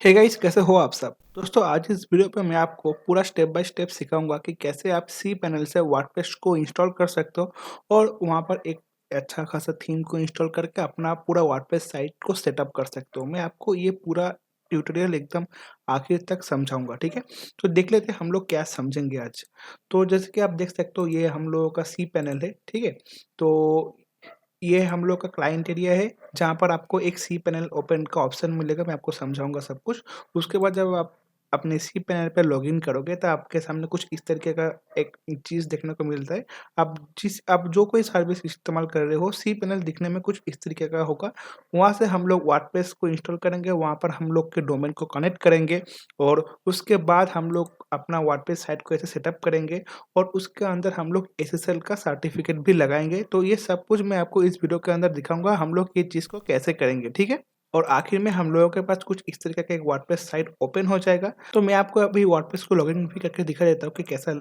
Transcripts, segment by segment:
Hey guys, कैसे हो आप सब? दोस्तों, आज इस वीडियो पे मैं आपको पूरा स्टेप बाय स्टेप सिखाऊंगा कि कैसे आप सी पैनल से वर्डप्रेस को इंस्टॉल कर सकते हो और वहां पर एक अच्छा खासा थीम को इंस्टॉल करके अपना पूरा वर्डप्रेस साइट को सेटअप कर सकते हो। मैं आपको ये पूरा ट्यूटोरियल एकदम आखिर तक समझाऊंगा, ठीक है? तो देख लेते हैं हम लोग क्या समझेंगे आज। तो जैसे कि आप देख सकते हो, ये हम लोगों का सी पैनल है, ठीक है? तो ये हम लोग का क्लाइंट एरिया है, जहाँ पर आपको एक सी पैनल ओपन का ऑप्शन मिलेगा। मैं आपको समझाऊँगा सब कुछ। उसके बाद जब आप अपने सी पैनल पे लॉगिन करोगे, तो आपके सामने कुछ इस तरीके का एक चीज़ देखने को मिलता है। आप जो कोई सर्विस इस्तेमाल कर रहे हो, सी पैनल दिखने में कुछ इस तरीके का होगा। वहाँ से हम लोग वर्डप्रेस को इंस्टॉल करेंगे, वहाँ पर हम लोग के डोमेन को कनेक्ट करेंगे और उसके बाद हम लोग अपना वर्डप्रेस साइट को ऐसे सेटअप करेंगे और उसके अंदर हम लोग एसएसएल का सर्टिफिकेट भी लगाएँगे। तो ये सब कुछ मैं आपको इस वीडियो के अंदर दिखाऊँगा, हम लोग ये चीज़ को कैसे करेंगे, ठीक है? और आखिर में हम लोगों के पास कुछ इस तरीके का एक वर्डप्रेस साइट ओपन हो जाएगा। तो मैं आपको अभी वर्डप्रेस को लॉगिन भी करके दिखा देता हूँ कि कैसा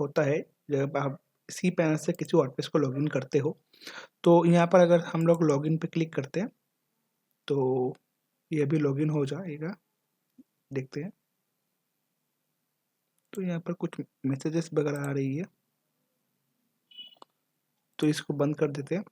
होता है जब आप सी पैनल से किसी वर्डप्रेस को लॉगिन करते हो। तो यहाँ पर अगर हम लोग लॉगिन पे क्लिक करते हैं, तो ये भी लॉगिन हो जाएगा, देखते हैं। तो यहाँ पर कुछ मैसेजेस वगैरह आ रही है, तो इसको बंद कर देते हैं।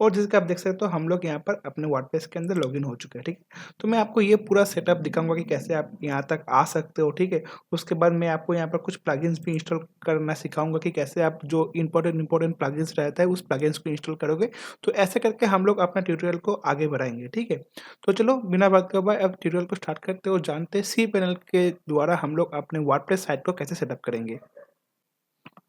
और जैसे कि आप देख सकते हो, हम लोग यहाँ पर अपने वर्डप्रेस के अंदर लॉगिन हो चुके हैं, ठीक है? तो मैं आपको ये पूरा सेटअप दिखाऊंगा कि कैसे आप यहाँ तक आ सकते हो, ठीक है? उसके बाद मैं आपको यहाँ पर कुछ प्लगइन्स भी इंस्टॉल करना सिखाऊंगा कि कैसे आप जो इंपॉर्टेंट प्लगइन्स रहता है उस प्लगइन्स को इंस्टॉल करोगे। तो ऐसे करके हम लोग अपना ट्यूटोरियल को आगे बढ़ाएंगे, ठीक है? तो चलो बिना बात के अब ट्यूटोरियल को स्टार्ट करते हो, जानते हैं सी पैनल के द्वारा हम लोग अपने वर्डप्रेस साइट को कैसे सेटअप करेंगे।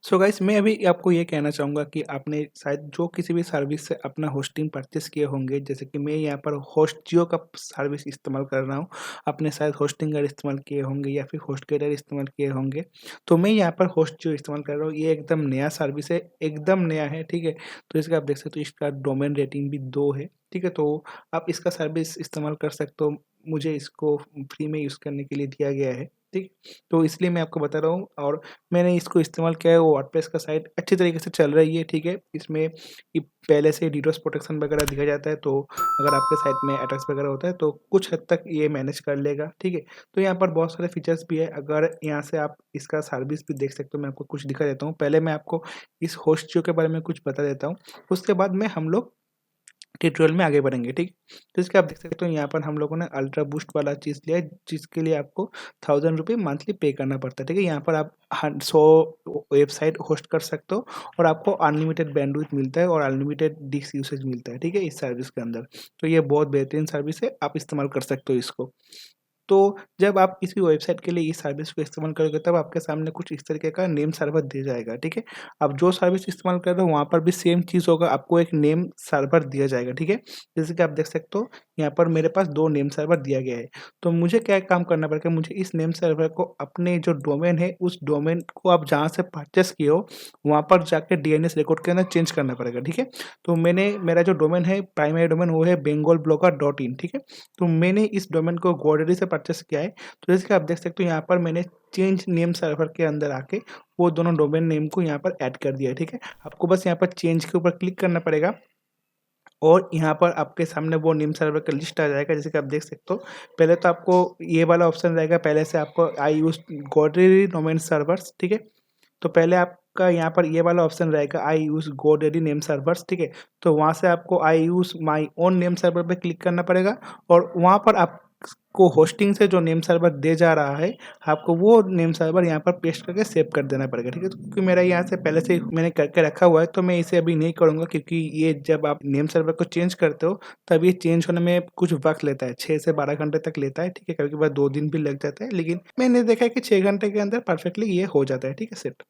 सो गाइस, मैं अभी आपको ये कहना चाहूँगा कि आपने शायद जो किसी भी सर्विस से अपना होस्टिंग परचेस किए होंगे, जैसे कि मैं यहाँ पर होस्ट जियो का सर्विस इस्तेमाल कर रहा हूँ। आपने शायद होस्टिंगर इस्तेमाल किए होंगे या फिर होस्टगेटर इस्तेमाल किए होंगे। तो मैं यहाँ पर होस्ट जियो इस्तेमाल कर रहा हूँ। ये एकदम नया सर्विस है, एकदम नया है, ठीक है? तो इसका आप देख सकते हो, इसका डोमेन रेटिंग भी 2 है, ठीक है? तो आप इसका सर्विस इस्तेमाल कर सकते हो। मुझे इसको फ्री में यूज़ करने के लिए दिया गया है, ठीक? तो इसलिए मैं आपको बता रहा हूँ और मैंने इसको इस्तेमाल किया है। वो वर्डप्रेस का साइट अच्छी तरीके से चल रही है, ठीक है? इसमें ये पहले से डीडोस प्रोटेक्शन वगैरह दिया जाता है, तो अगर आपके साइट में अटैक्स वगैरह होता है तो कुछ हद तक ये मैनेज कर लेगा, ठीक है? तो यहाँ पर बहुत सारे फीचर्स भी है। अगर यहाँ से आप इसका सर्विस भी देख सकते हो, मैं आपको कुछ दिखा देता हूँ। पहले मैं आपको इस होस्ट जियो के बारे में कुछ बता देता हूँ, उसके बाद में हम लोग ट्यूटोरियल में आगे बढ़ेंगे, ठीक? तो इसके आप देख सकते हो, यहाँ पर हम लोगों ने अल्ट्रा बूस्ट वाला चीज़ लिया है, जिसके लिए आपको ₹1000 मंथली पे करना पड़ता है, ठीक है? यहाँ पर आप 100 वेबसाइट होस्ट कर सकते हो और आपको अनलिमिटेड बैंडविड्थ मिलता है और अनलिमिटेड डिस्क यूसेज मिलता है, ठीक है? इस सर्विस के अंदर। तो ये बहुत बेहतरीन सर्विस है, आप इस्तेमाल कर सकते हो इसको। तो जब आप किसी वेबसाइट के लिए इस सर्विस को इस्तेमाल करोगे, तब आपके सामने कुछ इस तरीके का नेम सर्वर दिया जाएगा, ठीक है? आप जो सर्विस इस्तेमाल कर रहे हो, वहाँ पर भी सेम चीज़ होगा, आपको एक नेम सर्वर दिया जाएगा, ठीक है? जैसे कि आप देख सकते हो, यहाँ पर मेरे पास 2 नेम सर्वर दिया गया है। तो मुझे क्या काम करना पड़ेगा, मुझे इस नेम सर्वर को अपने जो डोमेन है, उस डोमेन को आप जहाँ से परचेज़ किए हो, वहाँ पर जाके डीएनएस रिकॉर्ड के अंदर चेंज करना पड़ेगा, ठीक है? तो मेरा जो डोमेन है, प्राइमरी डोमेन, वो है bengalblogger.in, ठीक है? तो मैंने इस डोमेन को गोडरेज से परचेस किया है। तो जैसे कि आप देख सकते हो, यहाँ पर मैंने चेंज नेम सर्वर के अंदर आके वो दोनों डोमेन नेम को यहाँ पर ऐड कर दिया है, ठीक है? आपको बस यहाँ पर चेंज के ऊपर क्लिक करना पड़ेगा और यहाँ पर आपके सामने वो नेम सर्वर का लिस्ट आ जाएगा। जैसे कि आप देख सकते हो, पहले तो आपको ये वाला ऑप्शन रहेगा, पहले से आपको I use Godrej domain servers, ठीक है? तो पहले आपका यहाँ पर ये वाला ऑप्शन रहेगा, I use Godrej name servers, ठीक है? तो वहाँ से आपको I use my own name server पे क्लिक करना पड़ेगा और वहाँ पर आपको होस्टिंग से जो नेम सर्वर दे जा रहा है, आपको वो नेम सर्वर यहाँ पर पेस्ट करके सेव कर देना पड़ेगा, ठीक है? तो क्योंकि मेरा यहाँ से पहले से ही मैंने करके रखा हुआ है, तो मैं इसे अभी नहीं करूँगा, क्योंकि ये जब आप नेम सर्वर को चेंज करते हो, तब ये चेंज होने में कुछ वक़्त लेता है, 6 से 12 घंटे तक लेता है, ठीक है? कभी-कभार 2 दिन भी लग जाता है, लेकिन मैंने देखा है कि 6 घंटे के अंदर परफेक्टली ये हो जाता है, ठीक है, सेट।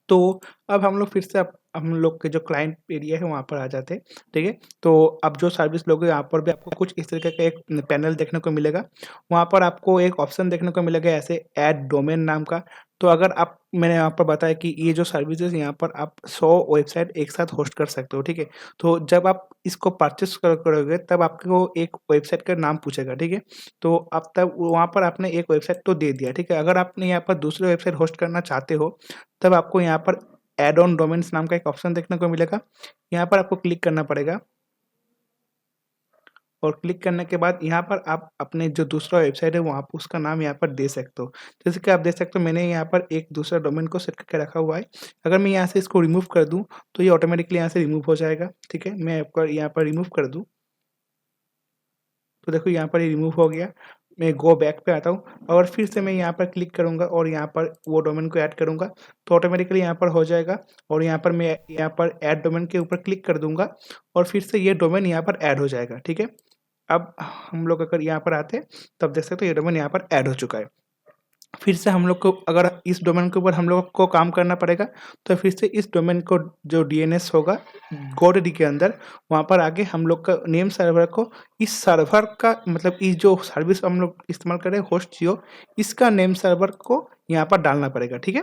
तो अब हम लोग फिर से अब हम लोग के जो क्लाइंट एरिया है, वहाँ पर आ जाते हैं, ठीक है? तो अब जो सर्विस लोगे, यहाँ पर भी आपको कुछ इस तरीके का एक पैनल देखने को मिलेगा। वहाँ पर आपको एक ऑप्शन देखने को मिलेगा ऐसे ऐड डोमेन नाम का, तो अगर आप मैंने यहाँ पर बताया कि ये जो सर्विसेज़ यहाँ पर आप 100 वेबसाइट एक साथ होस्ट कर सकते हो, ठीक है? तो जब आप इसको परचेज़ करोगे तब आपको एक वेबसाइट का नाम पूछेगा, ठीक है? तो आप तब वहाँ पर आपने एक वेबसाइट तो दे दिया, ठीक है? अगर आपने यहाँ पर दूसरी वेबसाइट होस्ट करना चाहते हो, तब आपको यहाँ पर ऐड ऑन डोमेन्स नाम का एक ऑप्शन देखने को मिलेगा। यहाँ पर आपको क्लिक करना पड़ेगा और क्लिक करने के बाद यहाँ पर आप अपने जो दूसरा वेबसाइट है वहाँ पर उसका नाम यहाँ पर दे सकते हो। जैसे कि आप देख सकते हो मैंने यहाँ पर एक दूसरा डोमेन को सेट करके रखा हुआ है। अगर मैं यहाँ से इसको रिमूव कर दूँ तो ये ऑटोमेटिकली यहाँ से रिमूव हो जाएगा, ठीक है? मैं आपका यहाँ पर रिमूव कर दूँ तो देखो यहाँ पर ये रिमूव हो गया। मैं गो बैक पे आता हूँ और फिर से मैं यहाँ पर क्लिक करूँगा और यहाँ पर वो डोमेन को ऐड करूँगा तो ऑटोमेटिकली यहाँ पर हो जाएगा और यहाँ पर मैं यहाँ पर ऐड डोमेन के ऊपर क्लिक कर दूँगा और फिर से ये डोमेन यहाँ पर ऐड हो जाएगा, ठीक है? अब हम लोग अगर यहाँ पर आते हैं तब देख सकते हो ये डोमेन यहाँ पर ऐड हो चुका है। फिर से हम लोग को अगर इस डोमेन के ऊपर हम लोग को काम करना पड़ेगा तो फिर से इस डोमेन को जो डीएनएस होगा गोडडी के अंदर वहाँ पर आके हम लोग का नेम सर्वर को इस सर्वर का मतलब इस जो सर्विस हम लोग इस्तेमाल कर रहे हैं होस्ट जियो इसका नेम सर्वर को यहाँ पर डालना पड़ेगा, ठीक है?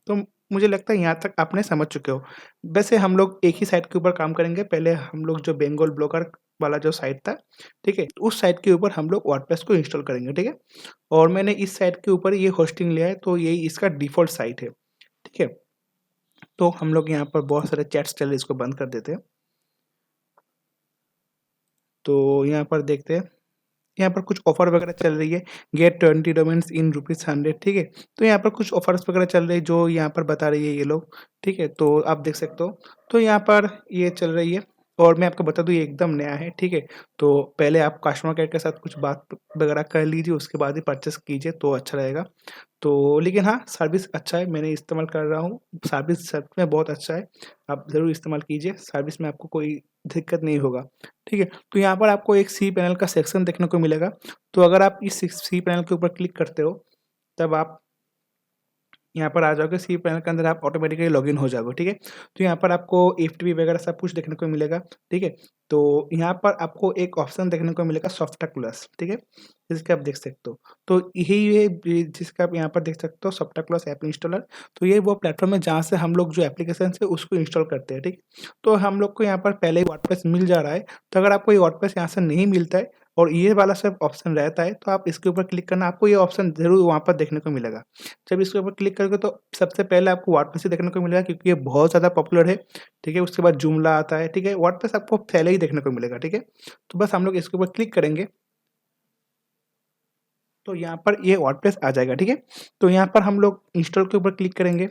तो मुझे लगता है यहाँ तक आपने समझ चुके हो। वैसे हम लोग एक ही साइट के ऊपर काम करेंगे। पहले हम लोग जो बंगाल ब्लॉगर वाला जो साइट था, ठीक है? उस साइट के ऊपर हम लोग वर्डप्रेस को इंस्टॉल करेंगे, ठीक है? और मैंने इस साइट के ऊपर ये होस्टिंग लिया है तो यही इसका डिफ़ॉल्ट साइट है, ठीक है? तो हम लोग यहाँ पर बहुत सारे चैट्स चल रहे हैं, इसको बंद कर देते हैं। तो यहाँ पर देखते हैं, यहाँ पर कुछ ऑफ़र वगैरह चल रही है, गेट 20 डोमेन्स इन ₹100, ठीक है? तो यहाँ पर कुछ ऑफ़र्स वगैरह चल रही है जो यहाँ पर बता रही है ये लोग, ठीक है? तो आप देख सकते हो। तो यहाँ पर ये चल रही है और मैं आपको बता दूँ ये एकदम नया है, ठीक है? तो पहले आप कस्टमर केयर के साथ कुछ बात वगैरह कर लीजिए, उसके बाद ही परचेज़ कीजिए तो अच्छा रहेगा। तो लेकिन हाँ, सर्विस अच्छा है, मैंने इस्तेमाल कर रहा हूँ, सर्विस सच में बहुत अच्छा है। आप ज़रूर इस्तेमाल कीजिए, सर्विस में आपको कोई दिक्कत नहीं होगा, ठीक है? तो यहाँ पर आपको एक सी पैनल का सेक्शन देखने को मिलेगा, तो अगर आप इस सी पैनल के ऊपर क्लिक करते हो, तब आप यहाँ पर आ जाओगे सी पैनल के अंदर आप ऑटोमेटिकली लॉगिन हो जाओगे, ठीक है? तो यहाँ पर आपको एफ़टीपी वगैरह सब कुछ देखने को मिलेगा, ठीक है? तो यहाँ पर आपको एक ऑप्शन देखने को मिलेगा सॉफ्टटेक प्लस, ठीक है? जिसका आप देख सकते हो। तो यही है जिसका आप यहाँ पर देख सकते हो सॉफ्टटेक प्लस ऐप इंस्टॉलर। तो ये वो प्लेटफ़ॉर्म है जहाँ से हम लोग जो एप्लीकेशंस है उसको इंस्टॉल करते हैं, ठीक है? तो हम लोग को यहाँ पर पहले ही वर्डप्रेस मिल जा रहा है, तो अगर आपको ये वर्डप्रेस यहाँ से नहीं मिलता है और ये वाला सब ऑप्शन रहता है, तो आप इसके ऊपर क्लिक करना, आपको ये ऑप्शन ज़रूर वहाँ पर देखने को मिलेगा। जब इसके ऊपर क्लिक करोगे तो सबसे पहले आपको वर्डप्रेस ही देखने को मिलेगा क्योंकि ये बहुत ज़्यादा पॉपुलर है, ठीक है? उसके बाद जोomla आता है, ठीक है? वर्डप्रेस आपको पहले ही देखने को मिलेगा, ठीक है? तो बस हम लोग इसके ऊपर क्लिक करेंगे तो यहाँ पर ये वर्डप्रेस आ जाएगा, ठीक है? तो यहाँ पर हम लोग इंस्टॉल के ऊपर क्लिक करेंगे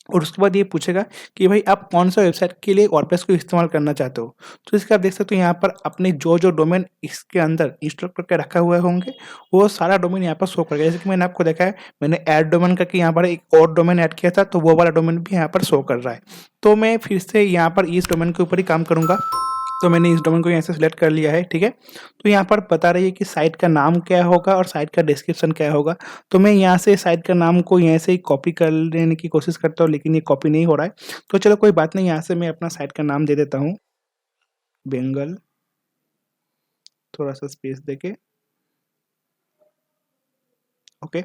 और उसके बाद ये पूछेगा कि भाई आप कौन-सा वेबसाइट के लिए वर्डप्रेस को इस्तेमाल करना चाहते हो। तो इसका आप देख सकते हो यहाँ पर अपने जो-जो डोमेन इसके अंदर इंस्टॉल करके रखा हुए होंगे, वो सारा डोमेन यहाँ पर शो करेगा। जैसे कि मैंने आपको दिखाया, मैंने ऐड डोमेन करके यहाँ पर एक और डोमेन ऐड किया था, तो वो वाला डोमेन भी यहाँ पर शो कर रहा है। तो मैं फिर से यहाँ पर इस डोमेन के ऊपर ही काम करूँगा। तो मैंने इस डोमेन को यहाँ से सिलेक्ट कर लिया है, ठीक है? तो यहाँ पर बता रही है कि साइट का नाम क्या होगा और साइट का डिस्क्रिप्शन क्या होगा। तो मैं यहाँ से साइट का नाम को यहाँ से ही कॉपी कर लेने की कोशिश करता हूँ, लेकिन ये कॉपी नहीं हो रहा है। तो चलो कोई बात नहीं, यहाँ से मैं अपना साइट का नाम दे देता हूँ, बेंगल, थोड़ा-सा स्पेस देके, ओके।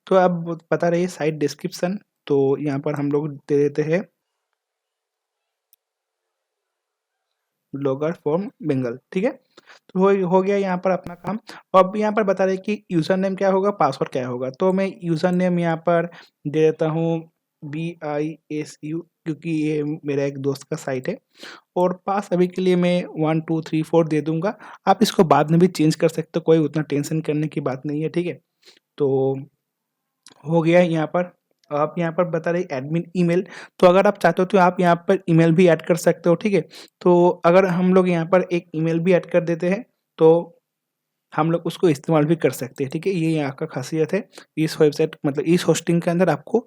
तो अब बता रही है साइट डिस्क्रिप्शन, तो यहाँ पर हम लोग दे देते हैं ब्लॉगर फ्रॉम बंगाल, ठीक है? तो हो गया यहाँ पर अपना काम। अब यहाँ पर बता रहे हैं कि यूज़र नेम क्या होगा, पासवर्ड क्या होगा। तो मैं यूज़र नेम यहाँ पर दे देता हूँ BISU क्योंकि ये मेरा एक दोस्त का साइट है और पास अभी के लिए मैं 1 2 3 4 दे दूँगा। आप इसको बाद में भी चेंज कर सकते हो, कोई उतना टेंशन करने की बात नहीं है, ठीक है? तो हो गया है यहाँ पर। आप यहाँ पर बता रहे एडमिन ईमेल, तो अगर आप चाहते हो तो आप यहाँ पर ईमेल भी ऐड कर सकते हो, ठीक है? तो अगर हम लोग यहाँ पर एक ईमेल भी ऐड कर देते हैं, तो हम लोग उसको इस्तेमाल भी कर सकते हैं, ठीक है? ये यहाँ का ख़ासियत है। इस वेबसाइट मतलब इस होस्टिंग के अंदर आपको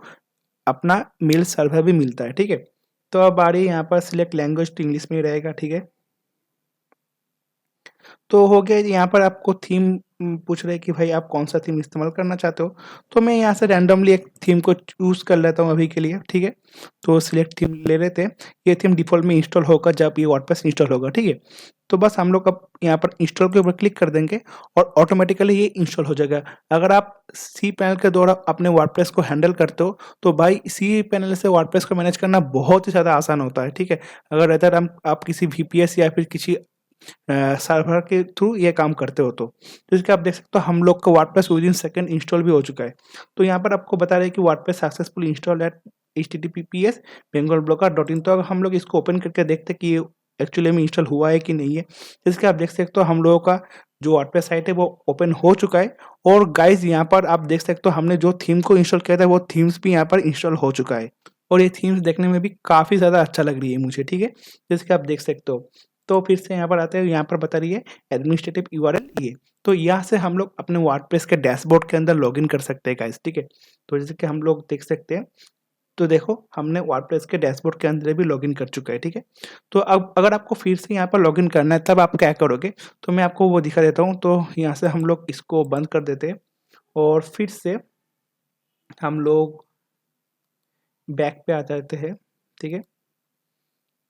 अपना मेल सर्वर भी मिलता है, ठीक है? तो अब आ रही है यहाँ पर सिलेक्ट लैंग्वेज, तो इंग्लिश में ही रहेगा, ठीक है? तो हो गया यहाँ पर आपको थीम पूछ रहे हैं कि भाई आप कौन-सा थीम इस्तेमाल करना चाहते हो? तो मैं यहाँ से रैंडमली एक थीम को चूज़ कर लेता हूँ अभी के लिए, ठीक है? तो सिलेक्ट थीम ले लेते हैं। ये थीम डिफ़ॉल्ट में इंस्टॉल होगा जब ये वर्डप्रेस इंस्टॉल होगा, ठीक है? तो बस हम लोग अब यहाँ पर इंस्टॉल के ऊपर क्लिक कर देंगे और ऑटोमेटिकली ये इंस्टॉल हो जाएगा। अगर आप सी पैनल के द्वारा अपने वर्डप्रेस को हैंडल करते हो तो भाई सी पैनल से वर्डप्रेस को मैनेज करना बहुत ही ज़्यादा आसान होता है, ठीक है। अगर अदर हम आप किसी वीपीएस या फिर किसी सर्वर के थ्रू ये काम करते हो तो इसके आप देख सकते हो हम लोग का वर्डप्रेस विदिन सेकंड इंस्टॉल भी हो चुका है। तो यहाँ पर आपको बता रहे हैं कि WordPress successful install at https bengalblocker.in। तो अगर हम लोग इसको ओपन करके देखते हैं कि ये एक्चुअली में इंस्टॉल हुआ है कि नहीं है, जिसके आप देख सकते हो हम लोगों का जो वर्डप्रेस साइट है वो ओपन हो चुका है। और गाइज यहाँ पर आप देख सकते हो हमने जो थीम को इंस्टॉल किया था वो थीम्स भी यहाँ पर इंस्टॉल हो चुका है और ये थीम्स देखने में भी काफ़ी ज़्यादा अच्छा लग रही है मुझे, ठीक है, जैसे कि आप देख सकते हो। तो फिर से यहाँ पर आते हैं, यहाँ पर बता रही है एडमिनिस्ट्रेटिव यूआरएल ये। तो यहाँ से हम लोग अपने वर्डप्रेस के डैशबोर्ड के अंदर लॉगिन कर सकते हैं गाइस, ठीक है। तो जैसे कि हम लोग देख सकते हैं, तो देखो हमने वर्डप्रेस के डैशबोर्ड के अंदर भी लॉगिन कर चुका है, ठीक है। तो अब अगर आपको फिर से यहाँ पर लॉगिन करना है तब आप क्या करोगे, तो मैं आपको वो दिखा देता हूँ। तो यहाँ से हम लोग इसको बंद कर देते हैं और फिर से हम लोग बैक पे आ जाते हैं, ठीक है।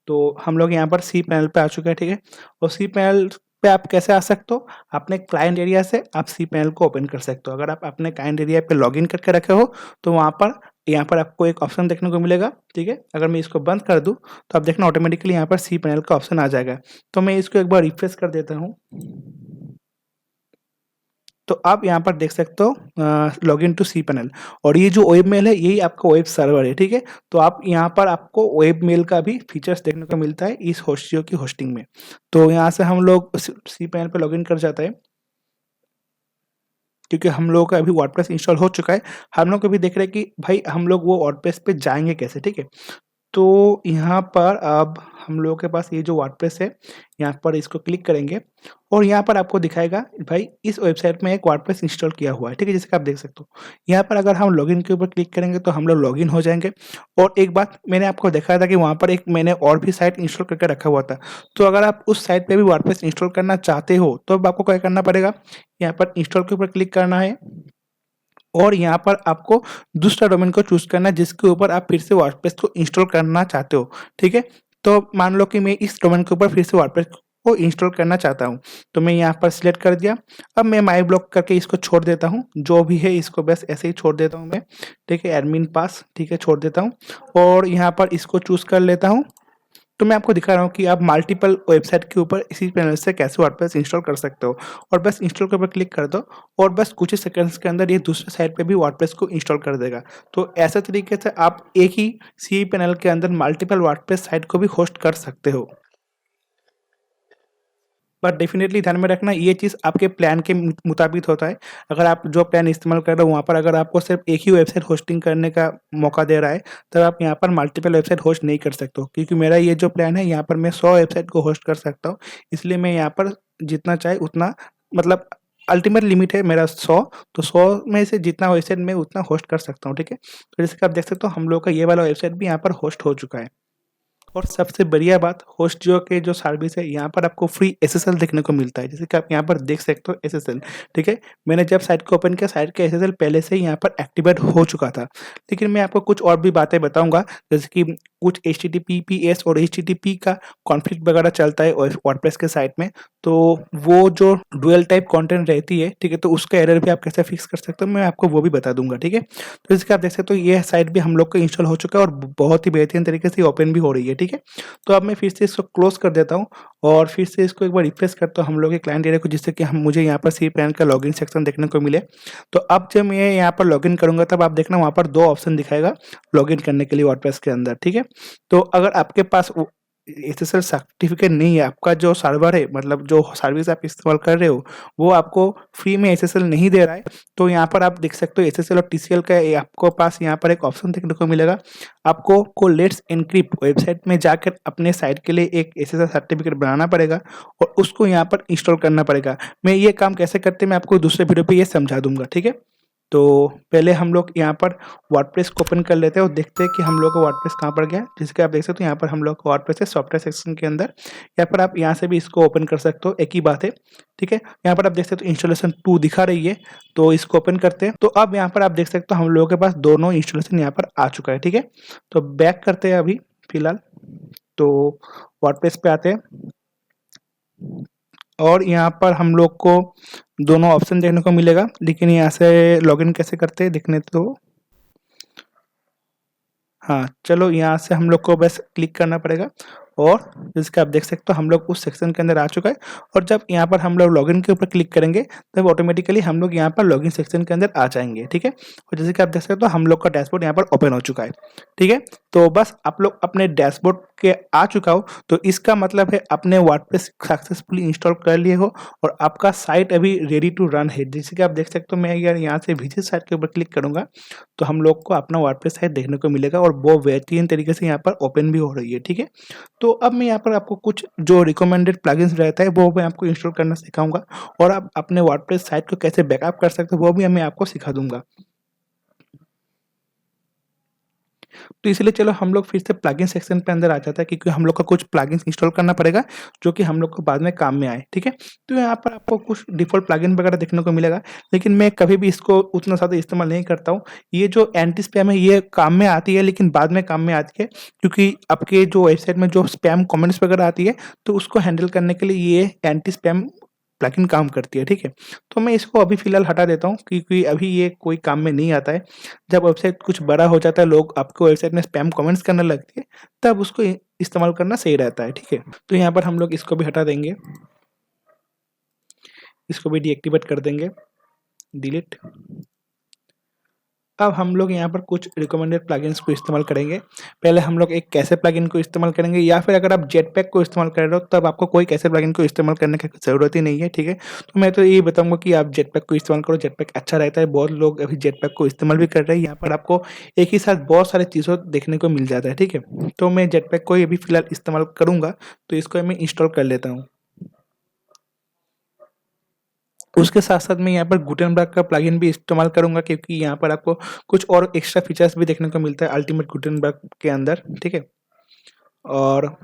तो हम लोग यहाँ पर सी पैनल पे आ चुके हैं, ठीक है। और सी पैनल पे आप कैसे आ सकते हो, अपने क्लाइंट एरिया से आप सी पैनल को ओपन कर सकते हो। अगर आप अपने क्लाइंट एरिया पे लॉगिन करके रखे हो तो वहाँ पर यहाँ पर आपको एक ऑप्शन देखने को मिलेगा, ठीक है। अगर मैं इसको बंद कर दूँ तो आप देखना ऑटोमेटिकली यहाँ पर सी पैनल का ऑप्शन आ जाएगा। तो मैं इसको एक बार रिफ्रेश कर देता हूँ। तो आप यहाँ पर देख सकते हो लॉगिन टू सी पैनल, और ये जो वेब मेल है यही आपका वेब सर्वर है, ठीक है। तो आप यहाँ पर आपको वेब मेल का भी फीचर्स देखने को मिलता है इस होस्टियो की होस्टिंग में। तो यहाँ से हम लोग सी पैनल पर लॉगिन कर जाता है क्योंकि हम लोगों का अभी वर्डप्रेस इंस्टॉल हो चुका है। हम लोग अभी देख रहे हैं कि भाई हम लोग वो वर्डप्रेस पे जाएंगे कैसे, ठीक है। तो यहाँ पर अब हम लोगों के पास ये जो वर्डप्रेस है, यहाँ पर इसको क्लिक करेंगे और यहाँ पर आपको दिखाएगा भाई इस वेबसाइट में एक वर्डप्रेस इंस्टॉल किया हुआ है, ठीक है, जैसे कि आप देख सकते हो। यहाँ पर अगर हम लॉगिन के ऊपर क्लिक करेंगे तो हम लोग लॉगिन हो जाएंगे। और एक बात मैंने आपको दिखाया था कि वहाँ पर एक मैंने और भी साइट इंस्टॉल करके रखा हुआ था। तो अगर आप उस साइट पर भी वर्डप्रेस इंस्टॉल करना चाहते हो तो अब आपको क्या करना पड़ेगा, यहाँ पर इंस्टॉल के ऊपर क्लिक करना है और यहाँ पर आपको दूसरा डोमेन को चूज़ करना है जिसके ऊपर आप फिर से वर्डप्रेस को इंस्टॉल करना चाहते हो, ठीक है। तो मान लो कि मैं इस डोमेन के ऊपर फिर से वर्डप्रेस को इंस्टॉल करना चाहता हूँ, तो मैं यहाँ पर सिलेक्ट कर दिया। अब मैं माई ब्लॉक करके इसको छोड़ देता हूँ, जो भी है इसको बस ऐसे ही छोड़ देता हूँ मैं, ठीक है, एडमिन पास, ठीक है, छोड़ देता हूँ। और यहाँ पर इसको चूज़ कर लेता हूँ। तो मैं आपको दिखा रहा हूँ कि आप मल्टीपल वेबसाइट के ऊपर इसी पैनल से कैसे वर्डप्रेस इंस्टॉल कर सकते हो। और बस इंस्टॉल के ऊपर क्लिक कर दो और बस कुछ ही सेकंड्स के अंदर ये दूसरे साइट पे भी वर्डप्रेस को इंस्टॉल कर देगा। तो ऐसे तरीके से आप एक ही सी पैनल के अंदर मल्टीपल वर्डप्रेस साइट को भी होस्ट कर सकते हो। बट डेफिनेटली ध्यान में रखना ये चीज़ आपके प्लान के मुताबिक होता है। अगर आप जो प्लान इस्तेमाल कर रहे हो वहाँ पर अगर आपको सिर्फ एक ही वेबसाइट होस्टिंग करने का मौका दे रहा है तब आप यहाँ पर मल्टीपल वेबसाइट होस्ट नहीं कर सकते हो, क्योंकि मेरा ये जो प्लान है यहाँ पर मैं 100 वेबसाइट को होस्ट कर सकता हूँ। इसलिए मैं यहाँ पर जितना चाहे उतना, मतलब अल्टीमेट लिमिट है मेरा 100, तो 100 में से जितना वेबसाइट मैं उतना होस्ट कर सकता हूँ, ठीक है। तो जैसे कि आप देख सकते हो हम लोग का ये वाला वेबसाइट भी यहाँ पर होस्ट हो चुका है। और सबसे बढ़िया बात, होस्टियो के जो सर्विस है यहाँ पर आपको फ्री एसएसएल देखने को मिलता है, जैसे कि आप यहाँ पर देख सकते हो एसएसएल, ठीक है। मैंने जब साइट को ओपन किया साइट का एसएसएल पहले से ही यहाँ पर एक्टिवेट हो चुका था, लेकिन मैं आपको कुछ और भी बातें बताऊंगा, जैसे कि कुछ HTTPS और HTTP का कॉन्फ्लिक्ट वगैरह चलता है वर्डप्रेस के साइट में। तो वो जो डुअल टाइप कंटेंट रहती है, ठीक है, तो उसका एरर भी आप कैसे फिक्स कर सकते हो मैं आपको वो भी बता दूंगा, ठीक है। तो इसके आप देख सकते हो ये साइट भी हम लोग का इंस्टॉल हो चुका है और बहुत ही बेहतरीन तरीके से ओपन भी हो रही है, ठीक है। तो अब मैं फिर से इसको क्लोज कर देता हूँ और फिर से इसको एक बार रिफ्रेश करता हूँ हम लोग के क्लाइंट एरिया को, जिससे कि हम मुझे यहाँ पर सी पैनल का लॉगिन सेक्शन देखने को मिले। तो अब जब मैं यहाँ पर लॉगिन करूँगा तब आप देखना वहाँ पर 2 ऑप्शन दिखाएगा लॉगिन करने के लिए वर्डप्रेस के अंदर, ठीक है। तो अगर आपके पास एसएसएल सर्टिफिकेट नहीं है, आपका जो सर्वर है मतलब जो सर्विस आप इस्तेमाल कर रहे हो वो आपको फ्री में एसएसएल नहीं दे रहा है, तो यहाँ पर आप देख सकते हो एसएसएल और टीसीएल का आपको पास यहाँ पर एक ऑप्शन देखने को मिलेगा। आपको को लेट्स एनक्रिप्ट वेबसाइट में जाकर अपने साइट के लिए एक एसएसएल सर्टिफिकेट बनाना पड़ेगा और उसको यहाँ पर इंस्टॉल करना पड़ेगा। मैं ये काम कैसे करते हैं मैं आपको दूसरे वीडियो पे ये समझा दूंगा, ठीक है। तो पहले हम लोग यहाँ पर वर्डप्रेस को ओपन कर लेते हैं और देखते हैं कि हम लोग का वर्डप्रेस कहाँ पर गया, जिसके आप देख सकते हो यहाँ पर हम लोग का वर्डप्रेस है सॉफ्टवेयर सेक्शन के अंदर। यहाँ पर आप यहाँ से भी इसको ओपन कर सकते हो, एक ही बात है, ठीक है। यहाँ पर आप देख सकते हो इंस्टॉलेशन 2 दिखा रही है, तो इसको ओपन करते हैं। तो अब यहाँ पर आप देख सकते हो हम लोगों के पास दोनों इंस्टॉलेशन यहाँ पर आ चुका है, ठीक है। तो बैक करते हैं अभी फिलहाल, तो वर्डप्रेस पे आते हैं। और यहाँ पर हम लोग को दोनों ऑप्शन देखने को मिलेगा, लेकिन यहाँ से लॉगिन कैसे करते हैं देखने तो। हाँ, चलो यहाँ से हम लोग को बस क्लिक करना पड़ेगा और जैसे कि आप देख सकते हो हम लोग उस सेक्शन के अंदर आ चुका है। और जब यहाँ पर हम लोग लॉगिन के ऊपर क्लिक करेंगे तब ऑटोमेटिकली हम लोग यहाँ पर लॉगिन सेक्शन के अंदर आ जाएंगे, ठीक है। और जैसे कि आप देख सकते हो हम लोग का डैशबोर्ड यहाँ पर ओपन हो चुका है, ठीक है। तो बस आप लोग अपने डैशबोर्ड के आ चुका हो तो इसका मतलब है आपने वर्डप्रेस सक्सेसफुली इंस्टॉल कर लिए हो और आपका साइट अभी रेडी टू रन है। जैसे कि आप देख सकते हो मैं अगर यहाँ से विजिट साइट के ऊपर क्लिक करूंगा तो हम लोग को अपना वर्डप्रेस साइट देखने को मिलेगा और वो बेहतरीन तरीके से यहाँ पर ओपन भी हो रही है, ठीक है। तो अब मैं यहाँ पर आपको कुछ जो रिकमेंडेड प्लगइन्स रहता है वो मैं आपको इंस्टॉल करना सिखाऊंगा और आप अपने वर्डप्रेस साइट को कैसे बैकअप कर सकते हो वो भी मैं आपको सिखा दूंगा। तो इसलिए चलो हम लोग फिर से प्लगइन सेक्शन पे अंदर आ जाता है क्योंकि हम लोग का कुछ प्लगइन्स इंस्टॉल करना पड़ेगा जो कि हम लोग को बाद में काम में आए, ठीक है। तो यहाँ पर आपको कुछ डिफ़ॉल्ट प्लगइन वगैरह देखने को मिलेगा, लेकिन मैं कभी भी इसको उतना ज़्यादा इस्तेमाल नहीं करता हूँ। ये जो एंटी स्पैम है ये काम में आती है लेकिन बाद में काम में आती है क्योंकि आपके जो वेबसाइट में जो स्पैम कमेंट्स वगैरह आती है तो उसको हैंडल करने के लिए ये एंटी स्पैम प्लगइन काम करती है, ठीक है। तो मैं इसको अभी फ़िलहाल हटा देता हूँ क्योंकि अभी ये कोई काम में नहीं आता है। जब वेबसाइट कुछ बड़ा हो जाता है, लोग आपको वेबसाइट में स्पैम कमेंट्स करने लगते हैं, तब उसको इस्तेमाल करना सही रहता है, ठीक है। तो यहाँ पर हम लोग इसको भी हटा देंगे, इसको भी डीएक्टिवेट कर देंगे, डिलीट। अब हम लोग यहाँ पर कुछ रिकमेंडेड प्लगइन्स को इस्तेमाल करेंगे। पहले हम लोग एक कैसे प्लगइन को इस्तेमाल करेंगे या फिर अगर आप जेटपैक को इस्तेमाल कर रहे हो तब आपको कोई कैसे प्लगइन को इस्तेमाल करने की ज़रूरत ही नहीं है, ठीक है। तो मैं तो यही बताऊंगा कि आप जेटपैक को इस्तेमाल करो, जेटपैक अच्छा रहता है। बहुत लोग अभी जेटपैक को इस्तेमाल भी कर रहे हैं। यहाँ पर आपको एक ही साथ बहुत सारी चीज़ों देखने को मिल जाता है, ठीक है। तो मैं जेटपैक को ही अभी फ़िलहाल इस्तेमाल करूँगा, तो इसको मैं इंस्टॉल कर लेता हूँ। उसके साथ-साथ मैं यहाँ पर गुटेनबर्ग का प्लगइन भी इस्तेमाल करूँगा क्योंकि यहाँ पर आपको कुछ और एक्स्ट्रा फीचर्स भी देखने को मिलता है अल्टीमेट गुटेनबर्ग के अंदर, ठीक है? और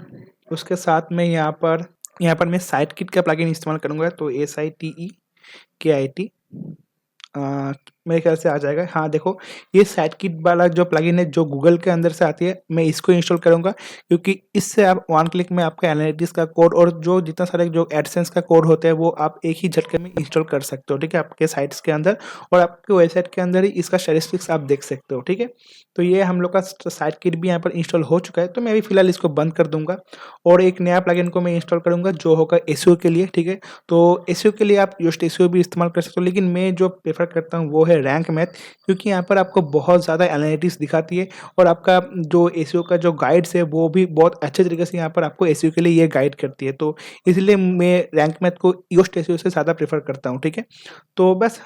उसके साथ में यहाँ पर मैं साइटकिट का प्लगइन इस्तेमाल करूँगा तो SITEKIT मेरे ख्याल से आ जाएगा। हाँ, देखो ये साइटकिट वाला जो प्लगइन है जो गूगल के अंदर से आती है, मैं इसको इंस्टॉल करूँगा क्योंकि इससे आप वन क्लिक में आपका एनालिटिक्स का कोड और जो जितना सारे जो एडसेंस का कोड होता है वो आप एक ही झटके में इंस्टॉल कर सकते हो, ठीक है? आपके साइट्स के अंदर और आपके वेबसाइट के अंदर ही इसका स्टैटिस्टिक्स आप देख सकते हो, ठीक है? तो ये हम लोग का साइटकिट भी यहाँ पर इंस्टॉल हो चुका है, तो मैं अभी फ़िलहाल इसको बंद कर दूँगा और एक नया प्लगइन को मैं इंस्टॉल करूँगा जो होगा एसईओ के लिए, ठीक है? तो एसईओ के लिए आप योस्ट एसईओ भी इस्तेमाल कर सकते हो, लेकिन मैं जो प्रेफ़र करता हूँ वो है रैंक मैथ क्योंकि यहाँ पर आपको बहुत ज़्यादा एनालिटिक्स दिखाती है और आपका जो एसईओ का जो गाइड्स है वो भी बहुत अच्छे तरीके से यहाँ पर आपको एसईओ के लिए ये गाइड करती है। तो इसलिए मैं रैंक मैथ को योस्ट एसईओ से ज़्यादा प्रेफ़र करता हूँ, ठीक है? तो बस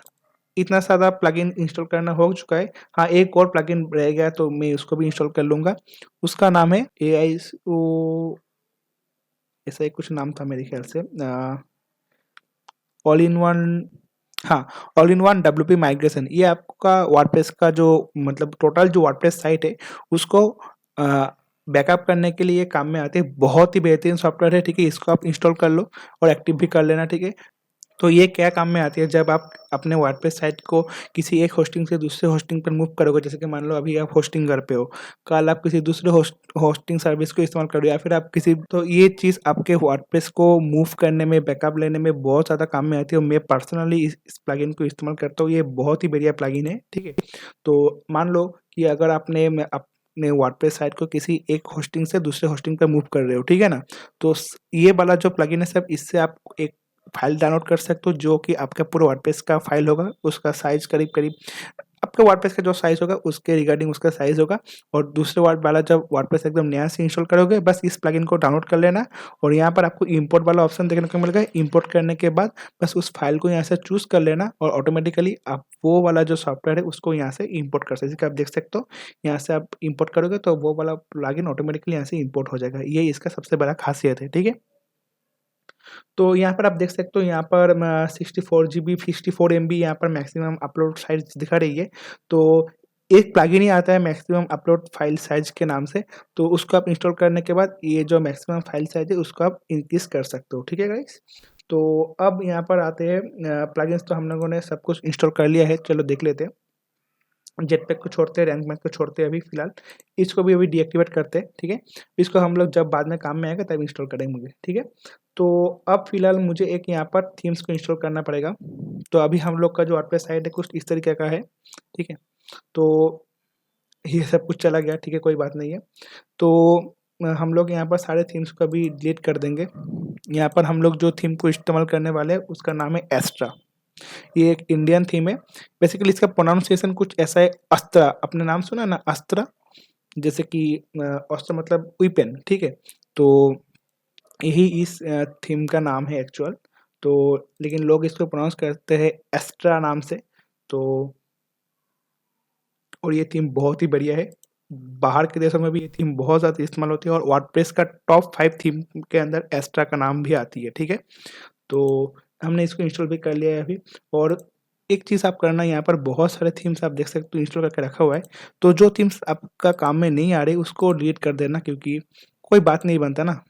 इतना सारा प्लगइन इंस्टॉल करना हो चुका है। हाँ, एक और प्लगइन रह गया तो मैं उसको भी इंस्टॉल कर लूँगा। उसका नाम है एआईओ, ऐसा ही कुछ नाम था मेरे ख्याल से ऑल इन वन, हाँ, all in one WP migration. ये आपका वर्डप्रेस का जो मतलब टोटल जो वर्डप्रेस साइट है उसको बैकअप करने के लिए काम में आती है। बहुत ही बेहतरीन सॉफ्टवेयर है, ठीक है? इसको आप इंस्टॉल कर लो और एक्टिव भी कर लेना, ठीक है? तो ये क्या काम में आती है जब आप अपने वर्डप्रेस साइट को किसी एक होस्टिंग से दूसरे होस्टिंग पर मूव करोगे, जैसे कि मान लो अभी आप होस्टिंगर पे हो, कल आप किसी दूसरे होस्टिंग सर्विस को इस्तेमाल करो या फिर आप किसी, तो ये चीज़ आपके वर्डप्रेस को मूव करने में, बैकअप लेने में बहुत ज़्यादा काम में आती है और मैं पर्सनली इस प्लगइन को इस्तेमाल करता हूँ। ये बहुत ही बढ़िया प्लगइन है, ठीक है? तो मान लो कि अगर अपने वर्डप्रेस साइट को किसी एक होस्टिंग से दूसरे होस्टिंग पे मूव कर रहे हो, ठीक है ना? तो ये वाला जो प्लगइन है सब, इससे आप एक फाइल डाउनलोड कर सकते हो जो कि आपका पूरा वर्डप्रेस का फाइल होगा। उसका साइज़ करीब-करीब आपके वर्डप्रेस का जो साइज़ होगा उसके रिगार्डिंग उसका साइज़ होगा। और दूसरे वर्ड वाला जब वर्डप्रेस एकदम नया से इंस्टॉल करोगे बस इस प्लगइन को डाउनलोड कर लेना और यहाँ पर आपको इंपोर्ट वाला ऑप्शन देखने को मिलेगा। इंपोर्ट करने के बाद बस उस फाइल को यहाँ से चूज़ कर लेना और ऑटोमेटिकली आप वो वाला जो सॉफ्टवेयर है उसको यहाँ से इंपोर्ट कर सकते हो। जैसे कि आप देख सकते हो यहाँ से आप इंपोर्ट करोगे तो वो वाला प्लगइन ऑटोमेटिकली यहाँ से इंपोर्ट हो जाएगा। ये इसका सबसे बड़ा ख़ासियत है, ठीक है? तो यहाँ पर आप देख सकते हो यहाँ पर 64 जीबी 64 एमबी यहाँ पर मैक्सिमम अपलोड साइज़ दिखा रही है। तो एक प्लगइन ही आता है मैक्सिमम अपलोड फाइल साइज़ के नाम से, तो उसको आप इंस्टॉल करने के बाद ये जो मैक्सिमम फाइल साइज़ है उसको आप इंक्रीज़ कर सकते हो, ठीक है गाइस? तो अब यहाँ पर आते हैं प्लगइन्स, तो हम लोगों ने सब कुछ इंस्टॉल कर लिया है, चलो देख लेते हैं। जेटपैक को छोड़ते हैं, रैंक मैथ को छोड़ते हैं अभी फ़िलहाल। इसको भी अभी डीएक्टिवेट करते हैं, ठीक है? इसको हम लोग जब बाद में काम में आएगा तब इंस्टॉल करेंगे, ठीक है? तो अब फ़िलहाल मुझे एक यहाँ पर थीम्स को इंस्टॉल करना पड़ेगा। तो अभी हम लोग का जो वर्डप्रेस साइट है कुछ इस तरीके का है, ठीक है? तो ये सब कुछ चला गया, ठीक है, कोई बात नहीं है। तो हम लोग यहाँ पर सारे थीम्स को अभी डिलीट कर देंगे। यहाँ पर हम लोग जो थीम को इस्तेमाल करने वाले हैं उसका नाम है एस्ट्रा। ये एक इंडियन थीम है। बेसिकली इसका प्रोनाउंसिएशन कुछ ऐसा है, अस्त्रा। आपने नाम सुना ना, अस्त्रा? जैसे कि अस्त्र मतलब वेपन, ठीक है? तो यही इस थीम का नाम है एक्चुअल। तो लेकिन लोग इसको प्रोनाउंस करते हैं एस्ट्रा नाम से। तो और ये थीम बहुत ही बढ़िया है। बाहर के देशों में भी ये थीम बहुत ज़्यादा इस्तेमाल होती है और वर्डप्रेस का टॉप 5 थीम के अंदर एस्ट्रा का नाम भी आती है, ठीक है? तो हमने इसको इंस्टॉल भी कर लिया है अभी। और एक चीज़ आप करना, यहाँ पर बहुत सारे थीम्स आप देख सकते हो इंस्टॉल करके रखा हुआ है। तो जो थीम्स आपका काम में नहीं आ रही उसको डिलीट कर देना, क्योंकि कोई बात नहीं बनता ना।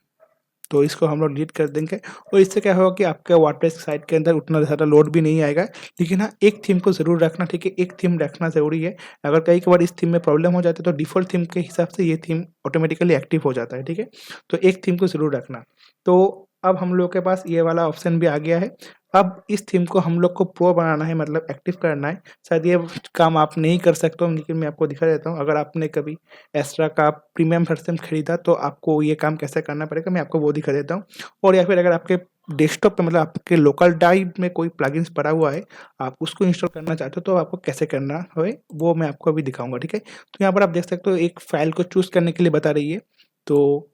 तो इसको हम लोग डिलीट कर देंगे और इससे क्या होगा कि आपके वर्डप्रेस साइट के अंदर उतना ज़्यादा लोड भी नहीं आएगा। लेकिन हाँ, एक थीम को ज़रूर रखना, ठीक है? एक थीम रखना ज़रूरी है। अगर कई बार इस थीम में प्रॉब्लम हो जाती है तो डिफ़ॉल्ट थीम के हिसाब से ये थीम ऑटोमेटिकली एक्टिव हो जाता है, ठीक है? तो एक थीम को ज़रूर रखना। तो अब हम लोग के पास ये वाला ऑप्शन भी आ गया है। अब इस थीम को हम लोग को प्रो बनाना है, मतलब एक्टिव करना है। शायद ये काम आप नहीं कर सकते हो, लेकिन मैं आपको दिखा देता हूँ। अगर आपने कभी एस्ट्रा का प्रीमियम वर्ज़न खरीदा तो आपको ये काम कैसे करना पड़ेगा, मैं आपको वो दिखा देता हूँ। और या फिर अगर आपके डेस्कटॉप पे, मतलब आपके लोकल ड्राइव में कोई प्लगइन्स पड़ा हुआ है, आप उसको इंस्टॉल करना चाहते हो तो आपको कैसे करना है वो मैं आपको अभी दिखाऊँगा, ठीक है? तो यहाँ पर आप देख सकते हो एक फ़ाइल को चूज़ करने के लिए बता रही है। तो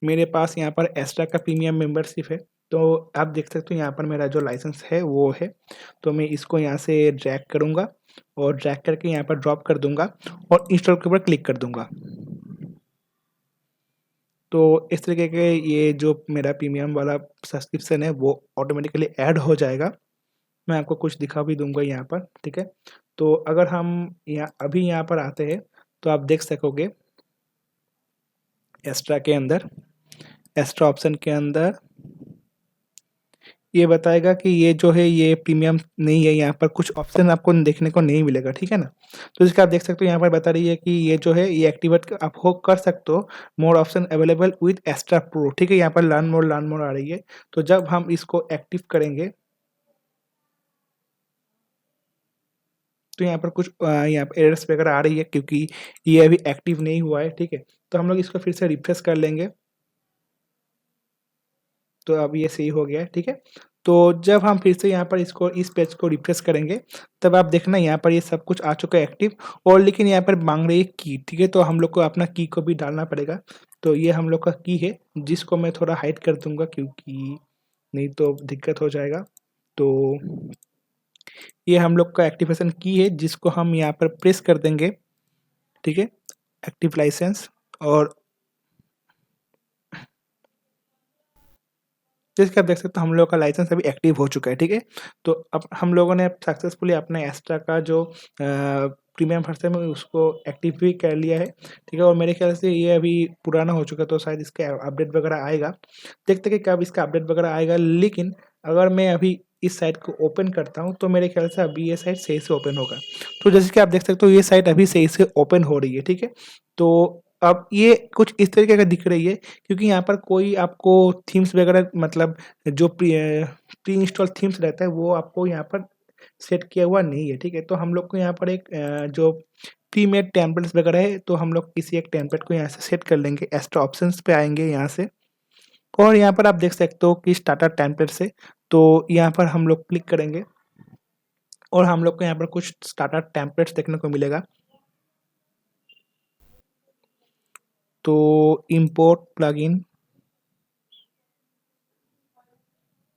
मेरे पास यहाँ पर एस्ट्रा का प्रीमियम मेंबरशिप है। तो आप देख सकते हो यहाँ पर मेरा जो लाइसेंस है वो है। तो मैं इसको यहाँ से ड्रैग करूँगा और ड्रैग करके यहाँ पर ड्रॉप कर दूँगा और इंस्टॉल के ऊपर क्लिक कर दूँगा। तो इस तरीके के ये जो मेरा प्रीमियम वाला सब्सक्रिप्शन है वो ऑटोमेटिकली ऐड हो जाएगा। मैं आपको कुछ दिखा भी दूँगा यहाँ पर, ठीक है? तो अगर हम यहाँ पर आते हैं तो आप देख सकोगे एक्स्ट्रा के अंदर, एक्स्ट्रा ऑप्शन के अंदर ये बताएगा कि ये जो है ये प्रीमियम नहीं है, यहाँ पर कुछ ऑप्शन आपको देखने को नहीं मिलेगा, ठीक है ना? तो इसका आप देख सकते हो यहाँ पर बता रही है कि ये जो है ये एक्टिवेट आप हो कर सकते हो। मोर option available with extra pro, ठीक है? यहाँ पर लर्न मोर आ रही है। तो जब हम इसको एक्टिव करेंगे तो यहाँ पर कुछ यहाँ पर एरर्स वगैरह आ रही है क्योंकि ये अभी एक्टिव नहीं हुआ है, ठीक है? तो हम लोग इसको फिर से रिफ्रेश कर लेंगे। तो अब ये सही हो गया है, ठीक है? तो जब हम फिर से यहाँ पर इस पेज को रिफ्रेश करेंगे, तब आप देखना यहाँ पर ये सब कुछ आ चुका है एक्टिव। और लेकिन यहाँ पर माँग रही है की, ठीक है? तो हम लोग को अपना की को भी डालना पड़ेगा। तो ये हम लोग का की है, जिसको मैं थोड़ा हाइड कर दूँगा क्योंकि नहीं तो दिक्कत हो जाएगा। तो ये हम लोग का एक्टिवेशन की है, जिसको हम यहाँ पर प्रेस कर देंगे, ठीक है? Active licence. और जैसे कि आप देख सकते हो हम लोगों का लाइसेंस अभी एक्टिव हो चुका है, ठीक है? तो अब हम लोगों ने सक्सेसफुली अपने एक्स्ट्रा का जो प्रीमियम वर्ज़न है उसको एक्टिव भी कर लिया है, ठीक है? और मेरे ख़्याल से ये अभी पुराना हो चुका है तो शायद इसका अपडेट वगैरह आएगा। देखते हैं कि कब इसका अपडेट वगैरह आएगा। लेकिन अगर मैं अभी इस साइट को ओपन करता हूँ तो मेरे ख़्याल से अभी ये साइट सही से ओपन होगा। तो जैसे कि आप देख सकते हो ये साइट अभी सही से ओपन हो रही है, ठीक है? तो अब ये कुछ इस तरीके का दिख रही है क्योंकि यहाँ पर कोई आपको थीम्स वगैरह, मतलब जो प्री इंस्टॉल थीम्स रहता है वो आपको यहाँ पर सेट किया हुआ नहीं है, ठीक है? तो हम लोग को यहाँ पर एक जो प्री मेड टेम्पलेट्स वगैरह है तो हम लोग किसी एक टेम्पलेट को यहाँ से सेट कर लेंगे। एक्स्ट्रा ऑप्शंस पे आएँगे यहाँ से और यहाँ पर आप देख सकते हो कि स्टार्टर टेम्पलेट्स है। तो यहाँ पर हम लोग क्लिक करेंगे और हम लोग को यहाँ पर कुछ स्टार्टर टेम्पलेट्स देखने को मिलेगा। तो इम्पोर्ट प्लगइन,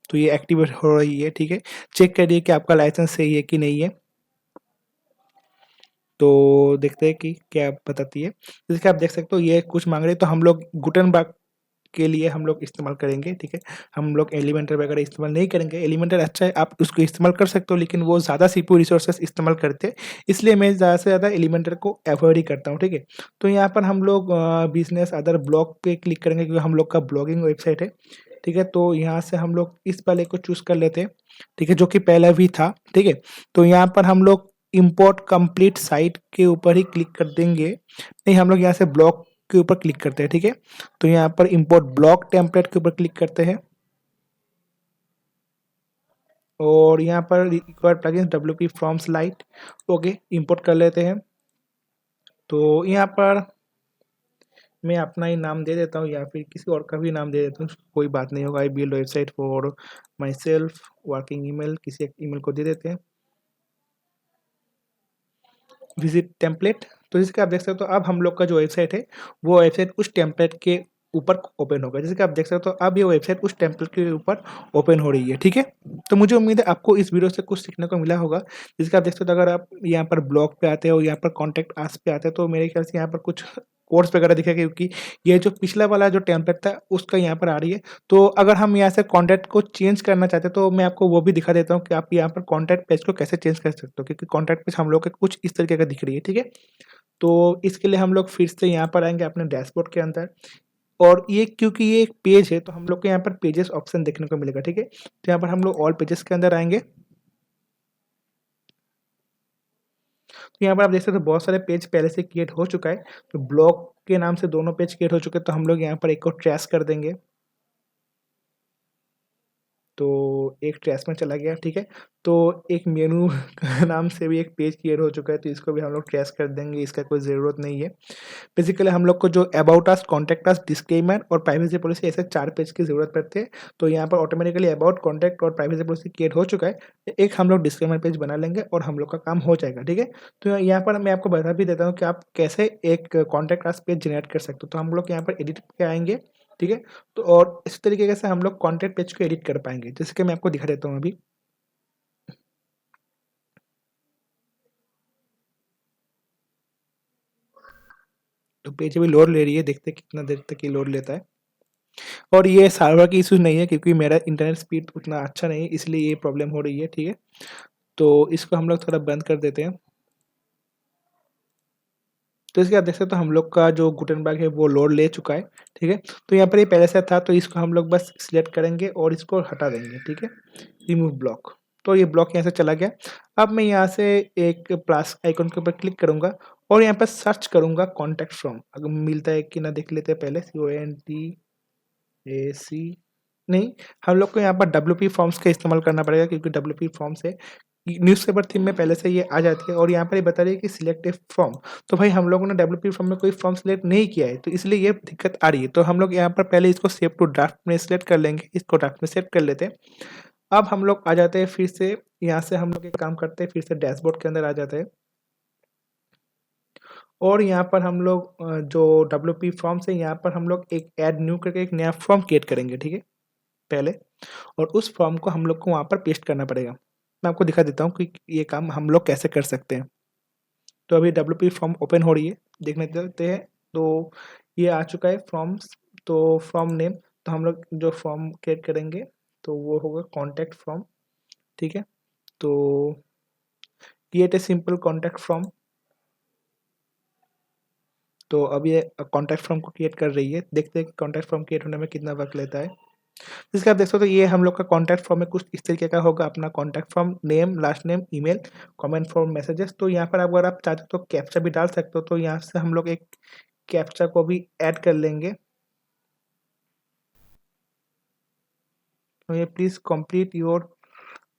तो ये एक्टिवेट हो रही है, ठीक है? चेक करिए कि आपका लाइसेंस सही है कि नहीं है। तो देखते हैं कि क्या बताती है। जैसे कि आप देख सकते हो ये कुछ माँग रहे हैं तो हम लोग गुटेनबर्ग के लिए हम लोग इस्तेमाल करेंगे, ठीक है? हम लोग एलिमेंटर वगैरह इस्तेमाल नहीं करेंगे। एलिमेंटर अच्छा है, आप उसको इस्तेमाल कर सकते हो, लेकिन वो ज़्यादा सीपीयू रिसोर्सेज़ इस्तेमाल करते हैं, इसलिए मैं ज़्यादा से ज़्यादा एलिमेंटर को अवॉइड ही करता हूँ, ठीक है? तो यहाँ पर हम लोग बिज़नेस अदर ब्लॉग पे क्लिक करेंगे क्योंकि हम लोग का ब्लॉगिंग वेबसाइट है, ठीक है? तो यहाँ से हम लोग इस वाले को चूज़ कर लेते हैं, ठीक है? जो कि पहले भी था, ठीक है? तो यहाँ पर हम लोग इम्पोर्ट कंप्लीट साइट के ऊपर ही क्लिक कर देंगे, नहीं हम लोग यहाँ से ब्लॉक के ऊपर क्लिक करते हैं, ठीक है। तो यहाँ पर इम्पोर्ट ब्लॉक टेम्पलेट के ऊपर क्लिक करते हैं और यहाँ पर require plugins WP forms light, okay import कर लेते हैं। तो यहाँ पर मैं अपना ही नाम दे देता हूँ या फिर किसी और का भी नाम दे देता हूँ, कोई बात नहीं होगा। I build website for my self, working email, किसी एक ईमेल को दे देते हैं, विजिट टेम्पलेट। तो जैसे कि आप देख सकते हो अब हम लोग का जो वेबसाइट है वो वेबसाइट उस टेम्पलेट के ऊपर ओपन होगा। जैसे कि आप देख सकते हो अब ये वेबसाइट उस टेम्पलेट के ऊपर ओपन हो रही है, ठीक है। तो मुझे उम्मीद है आपको इस वीडियो से कुछ सीखने को मिला होगा। जैसे कि आप देख सकते हो अगर आप यहाँ पर ब्लॉग पे आते हो, यहाँ पर कॉन्टैक्ट अस पे आते हो, तो मेरे ख्याल से यहाँ पर कुछ कोर्स वगैरह दिखेगा, क्योंकि ये जो पिछला वाला जो टेम्पलेट था उसका यहाँ पर आ रही है। तो अगर हम यहाँ से कॉन्टैक्ट को चेंज करना चाहते हैं तो मैं आपको वो भी दिखा देता हूँ कि आप यहाँ पर कॉन्टैक्ट पेज को कैसे चेंज कर सकते हो, क्योंकि कॉन्टैक्ट पेज हम लोग के कुछ इस तरीके का दिख रही है, ठीक है। तो इसके लिए हम लोग फिर से यहाँ पर आएंगे अपने डैशबोर्ड के अंदर, और ये क्योंकि ये एक पेज है तो हम लोग को यहाँ पर पेजेस ऑप्शन देखने को मिलेगा, ठीक है। तो यहाँ पर हम लोग ऑल पेजेस के अंदर आएंगे। तो यहाँ पर आप देख सकते हो बहुत सारे पेज पहले से क्रिएट हो चुका है। तो ब्लॉग के नाम से दोनों पेज क्रिएट हो चुके हैं, तो हम लोग यहाँ पर एक को ट्रैश कर देंगे। तो एक ट्रैश में चला गया, ठीक है। तो एक मेनू का नाम से भी एक पेज क्रिएट हो चुका है, तो इसको भी हम लोग ट्रैश कर देंगे, इसका कोई ज़रूरत नहीं है। बेसिकली हम लोग को जो about us, contact us, disclaimer और प्राइवेसी पॉलिसी ऐसे 4 पेज की ज़रूरत पड़ती है। तो यहाँ पर ऑटोमेटिकली अबाउट, कॉन्टैक्ट और प्राइवेसी पॉलिसी क्रिएट हो चुका है। एक हम लोग डिस्क्लेमर पेज बना लेंगे और हम लोग का काम हो जाएगा, ठीक है। तो यहाँ पर मैं आपको बता भी देता हूँ कि आप कैसे एक कॉन्टैक्ट अस पेज जनरेट कर सकते हो। तो हम लोग यहाँ पर एडिट पे आएंगे, ठीक है। तो और इस तरीके से हम लोग कॉन्टैक्ट पेज को एडिट कर पाएंगे, जैसे कि मैं आपको दिखा देता हूँ अभी। तो पेज अभी लोड ले रही है, देखते हैं कितना देर तक ये लोड लेता है। और ये सर्वर की इशू नहीं है, क्योंकि मेरा इंटरनेट स्पीड उतना अच्छा नहीं है, इसलिए ये प्रॉब्लम हो रही है, ठीक है। तो इसको हम लोग थोड़ा बंद कर देते हैं। तो इसके आप देख सकते हो हम लोग का जो गुटेनबर्ग है वो लोड ले चुका है, ठीक है। तो यहाँ पर ये पहले से था, तो इसको हम लोग बस सिलेक्ट करेंगे और इसको हटा देंगे, ठीक है। रिमूव ब्लॉक, तो ये ब्लॉक यहाँ से चला गया। अब मैं यहाँ से एक प्लस आइकन के ऊपर क्लिक करूँगा और यहाँ पर सर्च करूँगा कॉन्टैक्ट फ्रॉम, अगर मिलता है कि ना देख लेते हैं पहले। CONTAC नहीं, हम लोग को यहाँ पर WP फॉर्म्स का इस्तेमाल करना पड़ेगा, क्योंकि WP फॉर्म से न्यूज़पेपर थीम में पहले से ये आ जाती है। और यहाँ पर ये बता रही है कि सिलेक्ट ए फॉर्म, तो भाई हम लोगों ने WP फॉर्म में कोई फॉर्म सिलेक्ट नहीं किया है, तो इसलिए ये दिक्कत आ रही है। तो हम लोग यहाँ पर पहले इसको सेव टू ड्राफ्ट में सिलेक्ट कर लेंगे, इसको ड्राफ्ट में सेट कर लेते हैं। अब हम लोग आ जाते हैं फिर से, यहाँ से हम लोग एक काम करते हैं, फिर से डैशबोर्ड के अंदर आ जाते हैं और यहाँ पर हम लोग जो WP फॉर्म से यहाँ पर हम लोग एक ऐड न्यू करके एक नया फॉर्म क्रिएट करेंगे, ठीक है पहले। और उस फॉर्म को हम लोग को वहाँ पर पेस्ट करना पड़ेगा। मैं आपको दिखा देता हूँ कि ये काम हम लोग कैसे कर सकते हैं। तो अभी WP फॉर्म ओपन हो रही है, देखने देते हैं। तो ये आ चुका है फॉर्म्स, तो फॉर्म नेम, तो हम लोग जो फॉर्म क्रिएट करेंगे तो वो होगा कॉन्टैक्ट फॉर्म, ठीक है। तो create a simple contact form, तो अब ये कॉन्टैक्ट फॉर्म को क्रिएट कर रही है। देखते हैं कि कॉन्टैक्ट फॉर्म क्रिएट होने में कितना वक्त लेता है। जिसका आप देख सकते हो ये हम लोग का कॉन्टैक्ट फॉर्म में कुछ इस तरीके का होगा, अपना contact form, name, last name, email, comment form, messages. तो यहाँ पर अगर आप चाहते हो तो कैप्चा भी डाल सकते हो, तो यहाँ से हम लोग एक कैप्चा को भी ऐड कर लेंगे। तो ये प्लीज़ कंप्लीट योर,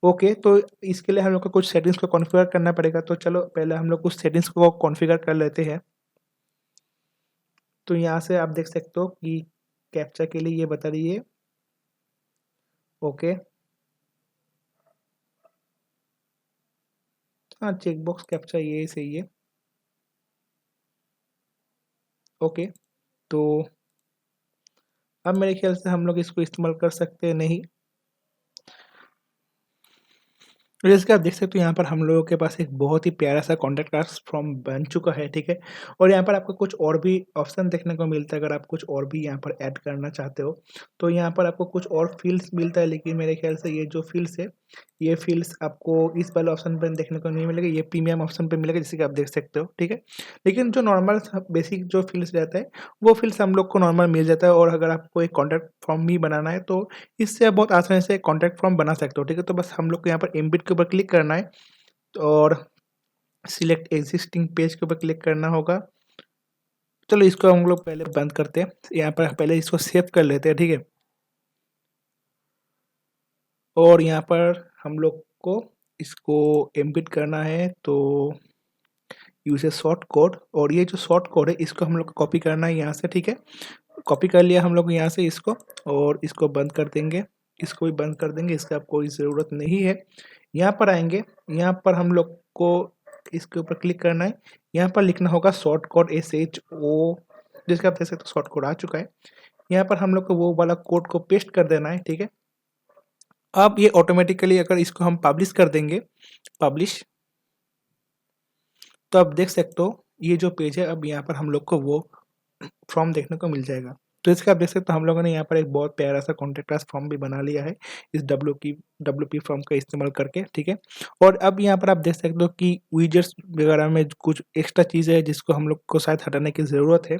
ओके। तो इसके लिए हम लोग को कुछ सेटिंग्स को कॉन्फ़िगर करना पड़ेगा, तो चलो पहले हम लोग कुछ सेटिंग्स को कॉन्फ़िगर कर लेते हैं। तो यहाँ से आप देख सकते हो कि कैप्चा के लिए ये बता रही है ओके। हाँ, चेकबॉक्स कैप्चा ये सही है, ओके। तो अब मेरे ख्याल से हम लोग इसको इस्तेमाल कर सकते हैं नहीं। तो जैसे कि आप देख सकते हो यहाँ पर हम लोगों के पास एक बहुत ही प्यारा सा कॉन्टैक्ट अस फॉर्म बन चुका है, ठीक है। और यहाँ पर आपको कुछ और भी ऑप्शन देखने को मिलता है, अगर आप कुछ और भी यहाँ पर ऐड करना चाहते हो तो यहाँ पर आपको कुछ और फील्ड्स मिलता है। लेकिन मेरे ख्याल से ये जो फील्ड्स है, ये फील्ड्स आपको इस वाले ऑप्शन पर देखने को नहीं मिलेगा, ये प्रीमियम ऑप्शन पर मिलेगा, जैसे कि आप देख सकते हो, ठीक है। लेकिन जो नॉर्मल बेसिक जो फील्ड्स रहता है वो फील्ड्स हम लोग को नॉर्मल मिल जाता है। और अगर आपको एक कॉन्टैक्ट फॉर्म भी बनाना है तो इससे आप बहुत आसानी से कॉन्टैक्ट फॉर्म बना सकते हो, ठीक है। तो बस हम लोग को यहाँ पर एम्बिट के ऊपर क्लिक करना है और सिलेक्ट एग्जिस्टिंग पेज के ऊपर क्लिक करना होगा। चलो इसको हम लोग पहले बंद करते हैं, यहाँ पर पहले इसको सेव कर लेते हैं, ठीक है। और यहाँ पर हम लोग को इसको एम्बिट करना है, तो यूज ए शॉर्ट कोड, और ये जो शॉर्ट कोड है इसको हम लोग को कॉपी करना है यहाँ से, ठीक है। कॉपी कर लिया हम लोग यहाँ से इसको, और इसको बंद कर देंगे, इसको भी बंद कर देंगे, इसका कोई ज़रूरत नहीं है। यहाँ पर आएंगे, यहाँ पर हम लोग को इसके ऊपर क्लिक करना है, यहाँ पर लिखना होगा शॉर्ट कोड SHO, जिसका आप देख सकते हो शॉर्ट कोड आ चुका है। यहाँ पर हम लोग को वो वाला कोड को पेस्ट कर देना है, ठीक है। अब ये ऑटोमेटिकली अगर इसको हम पब्लिश कर देंगे, पब्लिश, तो आप देख सकते हो ये जो पेज है, अब यहाँ पर हम लोग को वो फॉर्म देखने को मिल जाएगा। तो इसका आप देख सकते हो हम लोगों ने यहाँ पर एक बहुत प्यारा सा कॉन्टेक्ट अस फॉर्म भी बना लिया है इस WP फॉर्म का इस्तेमाल करके, ठीक है। और अब यहाँ पर आप देख सकते हो कि विजेट्स वगैरह में कुछ एक्स्ट्रा चीज़ें है जिसको हम लोग को शायद हटाने की ज़रूरत है,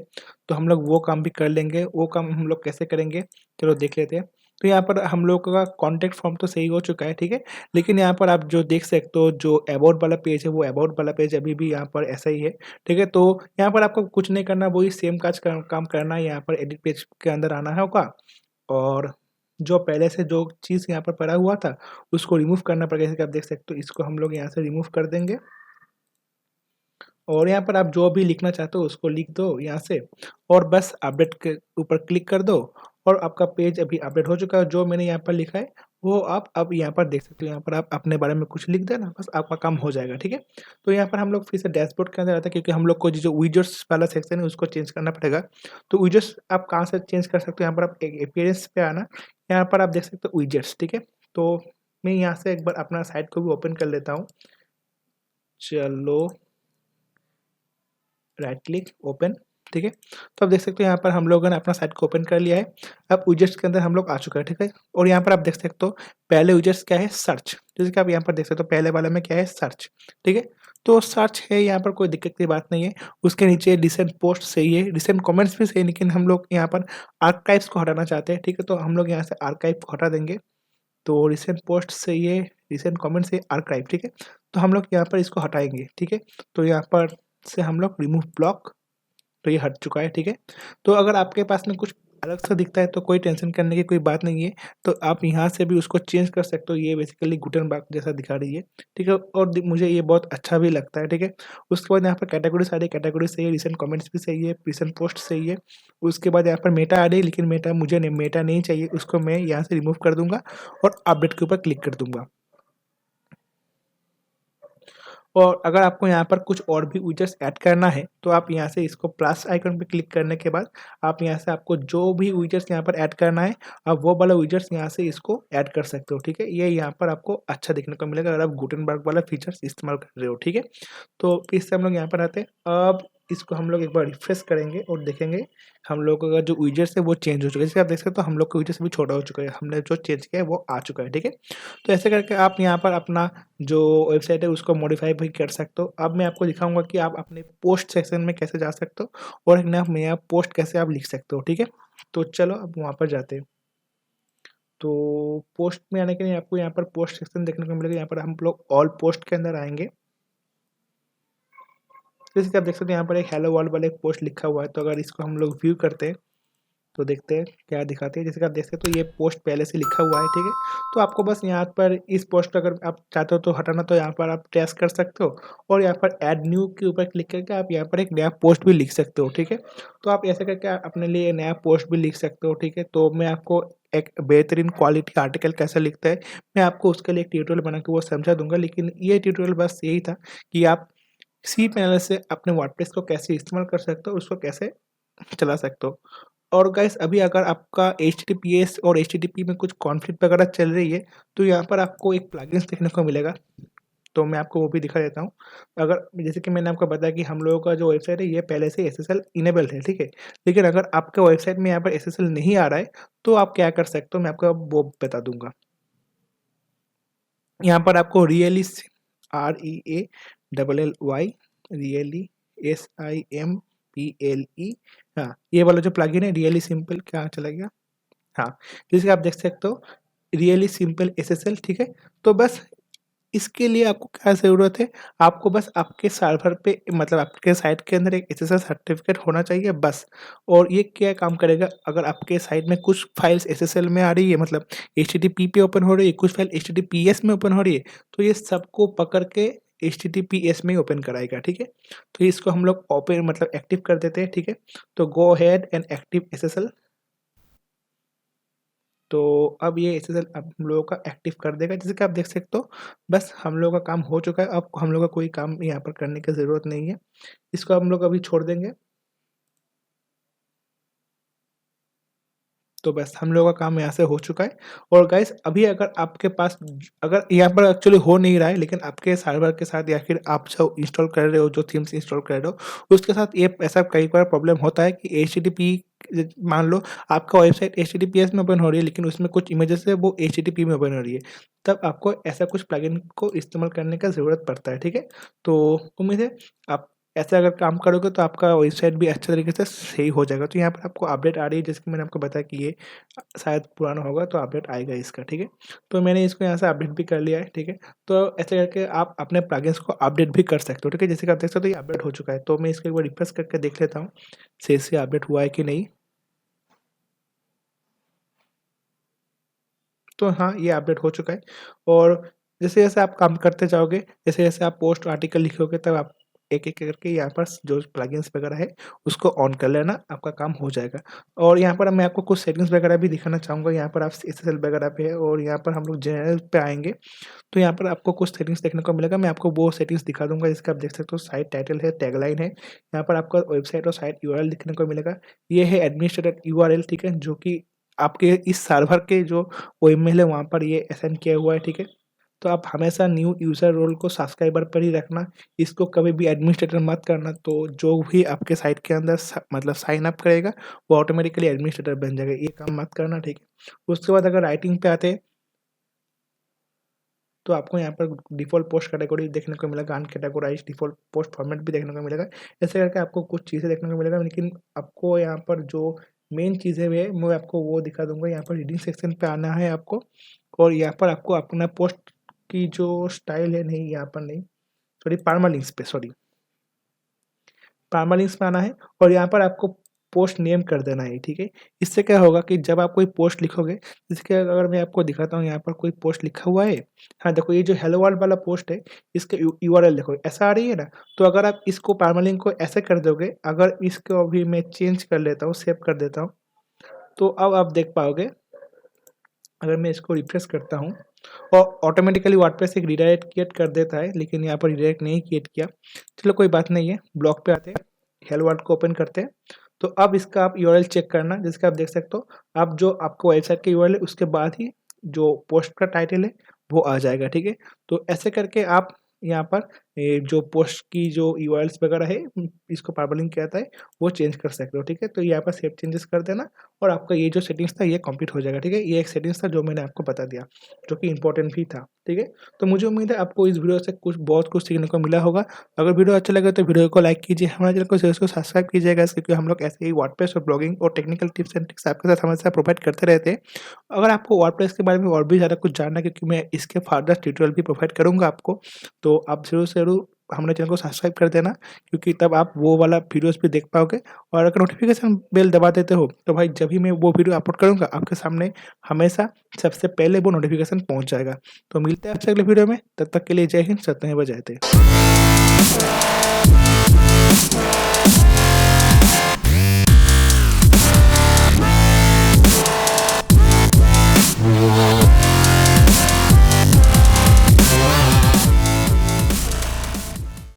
तो हम लोग वो काम भी कर लेंगे। वो काम हम लोग कैसे करेंगे, चलो देख लेते हैं। तो यहाँ पर हम लोग का कॉन्टेक्ट फॉर्म तो सही हो चुका है, ठीक है। लेकिन यहाँ पर आप जो देख सकते हो जो अबाउट वाला पेज है, वो अबाउट वाला पेज अभी भी यहाँ पर ऐसा ही है, ठीक है। तो यहाँ पर आपको कुछ नहीं करना, वही सेम काम करना है। यहाँ पर एडिट पेज के अंदर आना होगा, और जो पहले से जो चीज़ यहाँ पर पड़ा हुआ था उसको रिमूव करना पड़ेगा। जैसे कि आप देख सकते हो इसको हम लोग यहाँ से रिमूव कर देंगे, और यहाँ पर आप जो भी लिखना चाहते हो उसको लिख दो यहाँ से, और बस अपडेट के ऊपर क्लिक कर दो, और आपका पेज अभी अपडेट हो चुका है। जो मैंने यहाँ पर लिखा है वो आप अब यहाँ पर देख सकते हो। यहाँ पर आप अपने बारे में कुछ लिख देना, बस आपका काम हो जाएगा, ठीक है। तो यहाँ पर हम लोग फिर से डैशबोर्ड के अंदर आते हैं, क्योंकि हम लोग को जो विजेट्स वाला सेक्शन है उसको चेंज करना पड़ेगा। तो विजेट्स आप कहाँ से चेंज कर सकते हो, यहाँ पर आप अपीयरेंस पे आना, यहाँ पर आप देख सकते हो विजेट्स, ठीक है। तो मैं यहाँ से एक बार अपना साइट को भी ओपन कर लेता हूँ। चलो, राइट क्लिक ओपन, ठीक है। तो आप देख सकते हो यहाँ पर हम लोगों ने अपना साइट को ओपन कर लिया है। अब विजेट्स के अंदर हम लोग आ चुका है, ठीक है। और यहाँ पर आप देख सकते हो पहले विजेट्स क्या है, सर्च, जैसे कि आप यहाँ पर देख सकते हो पहले वाले में क्या है, सर्च, ठीक है। तो सर्च है, यहाँ पर कोई दिक्कत की बात नहीं है। उसके नीचे रिसेंट पोस्ट सही है, रिसेंट कमेंट्स भी सही है, लेकिन हम लोग यहाँ पर आर्काइव्स को हटाना चाहते हैं, ठीक है। तो हम लोग यहाँ से आर्काइव को हटा देंगे। तो रिसेंट पोस्ट सही है, रिसेंट कमेंट से आर्काइव, ठीक है। तो हम लोग यहाँ पर इसको हटाएंगे, ठीक है। तो यहाँ पर से हम लोग रिमूव ब्लॉक, तो ये हट चुका है, ठीक है। तो अगर आपके पास में कुछ अलग सा दिखता है तो कोई टेंशन करने की कोई बात नहीं है, तो आप यहाँ से भी उसको चेंज कर सकते हो। ये बेसिकली गुटेनबर्ग जैसा दिखा रही है, ठीक है। और मुझे ये बहुत अच्छा भी लगता है, ठीक है। उसके बाद यहाँ पर कैटेगरी सारी कैटेगरी सही है, रिसेंट कमेंट्स भी सही है, रिसेंट पोस्ट सही है। उसके बाद यहाँ पर मेटा आ रही है, लेकिन मेटा नहीं चाहिए, उसको मैं यहाँ से रिमूव कर दूंगा और अपडेट के ऊपर क्लिक कर दूंगा। और अगर आपको यहाँ पर कुछ और भी विजेट्स ऐड करना है तो आप यहाँ से इसको प्लस आइकन पे क्लिक करने के बाद आप यहाँ से आपको जो भी विजेट्स यहाँ पर ऐड करना है आप वो वाला विजेट्स यहाँ से इसको ऐड कर सकते हो, ठीक है। ये यहाँ पर आपको अच्छा देखने को मिलेगा अगर आप गुटेनबर्ग वाला फीचर्स इस्तेमाल कर रहे हो, ठीक है। तो फिर से हम लोग यहाँ पर आते हैं। अब इसको हम लोग एक बार रिफ्रेश करेंगे और देखेंगे हम लोगों का जो विजेट्स है वो चेंज हो चुका है। जैसे आप देख सकते हो तो हम लोग का विजेट्स भी छोटा हो चुका है, हमने जो चेंज किया है वो आ चुका है, ठीक है। तो ऐसे करके आप यहाँ पर अपना जो वेबसाइट है उसको मॉडिफाई भी कर सकते हो। अब मैं आपको दिखाऊंगा कि आप अपने पोस्ट सेक्शन में कैसे जा सकते हो और एक नया पोस्ट कैसे आप लिख सकते हो, ठीक है। तो चलो अब वहाँ पर जाते हैं। तो पोस्ट में आने के लिए आपको यहाँ पर पोस्ट सेक्शन देखने को मिलेगा। यहाँ पर हम लोग ऑल पोस्ट के अंदर आएंगे। जैसे कि आप देख सकते हैं यहाँ पर एक हेलो वर्ल्ड वाला एक पोस्ट लिखा हुआ है। तो अगर इसको हम लोग व्यू करते हैं तो देखते हैं क्या दिखाते हैं। जैसे कि आप देख सकते हो तो ये पोस्ट पहले से लिखा हुआ है, ठीक है। तो आपको बस यहाँ पर इस पोस्ट अगर आप चाहते हो तो हटाना, तो यहाँ पर आप ट्रेस कर सकते हो और यहाँ पर ऐड न्यू के ऊपर क्लिक करके आप यहाँ पर एक नया पोस्ट भी लिख सकते हो, ठीक है। तो आप ऐसे करके अपने लिए नया पोस्ट भी लिख सकते हो, ठीक है। तो मैं आपको एक बेहतरीन क्वालिटी आर्टिकल कैसे लिखता है मैं आपको उसके लिए एक ट्यूटोरियल बना के वो समझा दूंगा। लेकिन ये ट्यूटोरियल बस यही था कि आप सी पैनल से अपने वर्डप्रेस को कैसे इस्तेमाल कर सकते हो, उसको कैसे चला सकते हो। और गाइस अभी अगर आपका HTTPS और HTTP में कुछ कॉन्फ्लिक्ट वगैरह चल रही है तो यहाँ पर आपको एक प्लगइन्स देखने को मिलेगा। तो मैं आपको वो भी दिखा देता हूँ। अगर जैसे कि मैंने आपको बताया कि हम लोगों का जो वेबसाइट है ये पहले से SSL इनेबल्ड है, ठीक है। लेकिन अगर आपका वेबसाइट में यहाँ पर SSL नहीं आ रहा है तो आप क्या कर सकते हो मैं आपको अब वो बता दूंगा। यहाँ पर आपको रियली REALLY रियली SIMPLE, हाँ ये वाला जो प्लगइन है रियली सिंपल, क्या चला गया, हाँ जैसे आप देख सकते हो रियली सिंपल SSL, ठीक है। तो बस इसके लिए आपको क्या ज़रूरत है, आपको बस आपके सर्वर पे मतलब आपके साइट के अंदर एक एसएसएल सर्टिफ़िकेट होना चाहिए बस। और ये क्या काम करेगा, अगर आपके साइट में कुछ फाइल्स एसएसएल में आ रही है मतलब एचटीटीपी पे ओपन हो रही है, कुछ फाइल एचटीटीपीएस में ओपन हो रही है, तो ये सबको पकड़ के एचटीटीपीएस में ही ओपन कराएगा, ठीक है? तो इसको हम लोग ओपन मतलब एक्टिव कर देते हैं, ठीक है? तो go ahead and active SSL. तो अब ये एसएसएल अब हम लोगों का एक्टिव कर देगा, जैसे कि आप देख सकते हो। बस हम लोगों का काम हो चुका है, अब हम लोग का कोई काम यहाँ पर करने की ज़रूरत नहीं है। इसको हम लोग अभी छोड़ देंगे। तो बस हम लोगों का काम यहाँ से हो चुका है। और गाइस अभी अगर आपके पास अगर यहाँ पर एक्चुअली हो नहीं रहा है, लेकिन आपके सर्वर के साथ या फिर आप जो इंस्टॉल कर रहे हो, जो थीम्स इंस्टॉल कर रहे हो, उसके साथ ये ऐसा कई बार प्रॉब्लम होता है कि एचटीटीपी मान लो आपका वेबसाइट एचटीटीपीएस में ओपन हो रही है, लेकिन उसमें कुछ इमेजेस है वो एचटीटीपी में ओपन हो रही है। तब आपको ऐसा कुछ प्लगइन को इस्तेमाल करने का ज़रूरत पड़ता है, ठीक है? तो उम्मीद है आप ऐसे अगर काम करोगे तो आपका वेबसाइट भी अच्छे तरीके से सही हो जाएगा। तो यहाँ पर आपको अपडेट आ रही है, जैसे कि मैंने आपको बताया कि ये शायद पुराना होगा तो अपडेट आएगा इसका, ठीक है? तो मैंने इसको यहाँ से अपडेट भी कर लिया है, ठीक है? तो ऐसे करके आप अपने प्लगइन्स को अपडेट भी कर सकते हो, ठीक है? जैसे कि आप देख सकते हो ये अपडेट हो चुका है, तो मैं इसको एक बार रिफ्रेश करके देख लेता हूँ, सही से अपडेट हुआ है कि नहीं। तो हाँ, ये अपडेट हो चुका है। और जैसे-जैसे आप काम करते जाओगे, जैसे-जैसे आप पोस्ट आर्टिकल लिखोगे तब आप एक-एक करके यहाँ पर जो प्लगइन्स वगैरह है उसको ऑन कर लेना, आपका काम हो जाएगा। और यहाँ पर मैं आपको कुछ सेटिंग्स वगैरह भी दिखाना चाहूँगा, यहाँ पर आप एसएसएल वगैरह पे है और यहाँ पर हम लोग जनरल पे आएँगे, तो यहाँ पर आपको कुछ सेटिंग्स देखने को मिलेगा। मैं आपको वो सेटिंग्स दिखा दूँगा जिसका आप देख सकते हो साइट टाइटल है, टैगलाइन है, यहाँ पर आपका वेबसाइट और साइट यूआरएल दिखने को मिलेगा। ये है एडमिनिस्ट्रेटर यूआरएल, ठीक है? जो कि आपके इस सर्वर के जो वो ईमेल है वहाँ पर ये असाइन किया हुआ है, ठीक है? तो आप हमेशा न्यू यूज़र रोल को सब्सक्राइबर पर ही रखना, इसको कभी भी एडमिनिस्ट्रेटर मत करना। तो जो भी आपके साइट के अंदर मतलब साइन अप करेगा, वो ऑटोमेटिकली एडमिनिस्ट्रेटर बन जाएगा, ये काम मत करना, ठीक है? उसके बाद अगर राइटिंग पे आते हैं, तो आपको यहाँ पर डिफ़ॉल्ट पोस्ट कैटेगरी देखने को मिलेगा, अनकैटेगोराइज़्ड डिफ़ॉल्ट पोस्ट फॉर्मेट भी देखने को मिलेगा। ऐसे करके आपको कुछ चीज़ें देखने को मिलेगा, लेकिन आपको यहाँ पर जो मेन चीज़ें वे मैं आपको वो दिखा दूँगा। यहाँ पर रीडिंग सेक्शन पे आना है आपको, और यहाँ पर आपको अपना पोस्ट की जो स्टाइल है, नहीं यहाँ पर नहीं, सॉरी परमालिंक्स पे, सॉरी परमालिंक्स में आना है और यहाँ पर आपको पोस्ट नेम कर देना है, ठीक है? इससे क्या होगा कि जब आप कोई पोस्ट लिखोगे, जैसे कि अगर मैं आपको दिखाता हूँ यहाँ पर कोई पोस्ट लिखा हुआ है। हाँ, देखो ये जो हेलो वर्ल्ड वाला पोस्ट है, इसके यूआरएल देखो ऐसा आ रही है ना? तो अगर आप इसको परमालिंक को ऐसे कर दोगे, अगर इसको अभी मैं चेंज कर लेता हूँ, सेव कर देता हूँ, तो अब आप देख पाओगे, अगर मैं इसको रिफ्रेश करता हूँ और ऑटोमेटिकली वर्डप्रेस एक रीडायरेक्ट क्रिएट कर देता है, लेकिन यहाँ पर रीडायरेक्ट नहीं क्रिएट किया। चलो कोई बात नहीं है, ब्लॉग पे आते हैं, हेलो वर्ल्ड को ओपन करते हैं। तो अब इसका आप यूआरएल चेक करना, जैसे कि आप देख सकते हो, अब जो आपको वेबसाइट का यूआरएल है उसके बाद ही जो पोस्ट का टाइटल है वो आ जाएगा, ठीक है? तो ऐसे करके आप यहाँ पर जो पोस्ट की जो यूआरएल्स वगैरह है इसको परमालिंक कहता है, वो चेंज कर सकते हो, ठीक है? तो यहाँ पर सेव चेंजेस कर देना और आपका ये जो सेटिंग्स था ये कंप्लीट हो जाएगा, ठीक है? ये एक सेटिंग्स था जो मैंने आपको बता दिया, जो कि इम्पोर्टेंट भी था, ठीक है? तो मुझे उम्मीद है आपको इस वीडियो से कुछ बहुत कुछ सीखने को मिला होगा। अगर वीडियो अच्छा लगे तो वीडियो को लाइक कीजिए, हमारे चैनल को शेयर को सब्सक्राइब कीजिएगा, क्योंकि हम लोग ऐसे ही वर्डप्रेस और ब्लॉगिंग और टेक्निकल टिप्स एंड ट्रिक्स आपके साथ हमेशा प्रोवाइड करते रहते हैं। अगर आपको वर्डप्रेस के बारे में और भी ज़्यादा कुछ जानना है, क्योंकि मैं इसके फर्दर ट्यूटोरियल भी प्रोवाइड करूँगा आपको, तो आप ज़रूर से ज़रूर हमारे चैनल को सब्सक्राइब कर देना, क्योंकि तब आप वो वाला वीडियोस भी देख पाओगे। और अगर नोटिफिकेशन बेल दबा देते हो तो भाई जब भी मैं वो वीडियो अपलोड करूँगा आपके सामने हमेशा सबसे पहले वो नोटिफिकेशन पहुँच जाएगा। तो मिलते हैं आपसे अगले वीडियो में, तब तक के लिए जय हिंद, सत्यमेव जयते।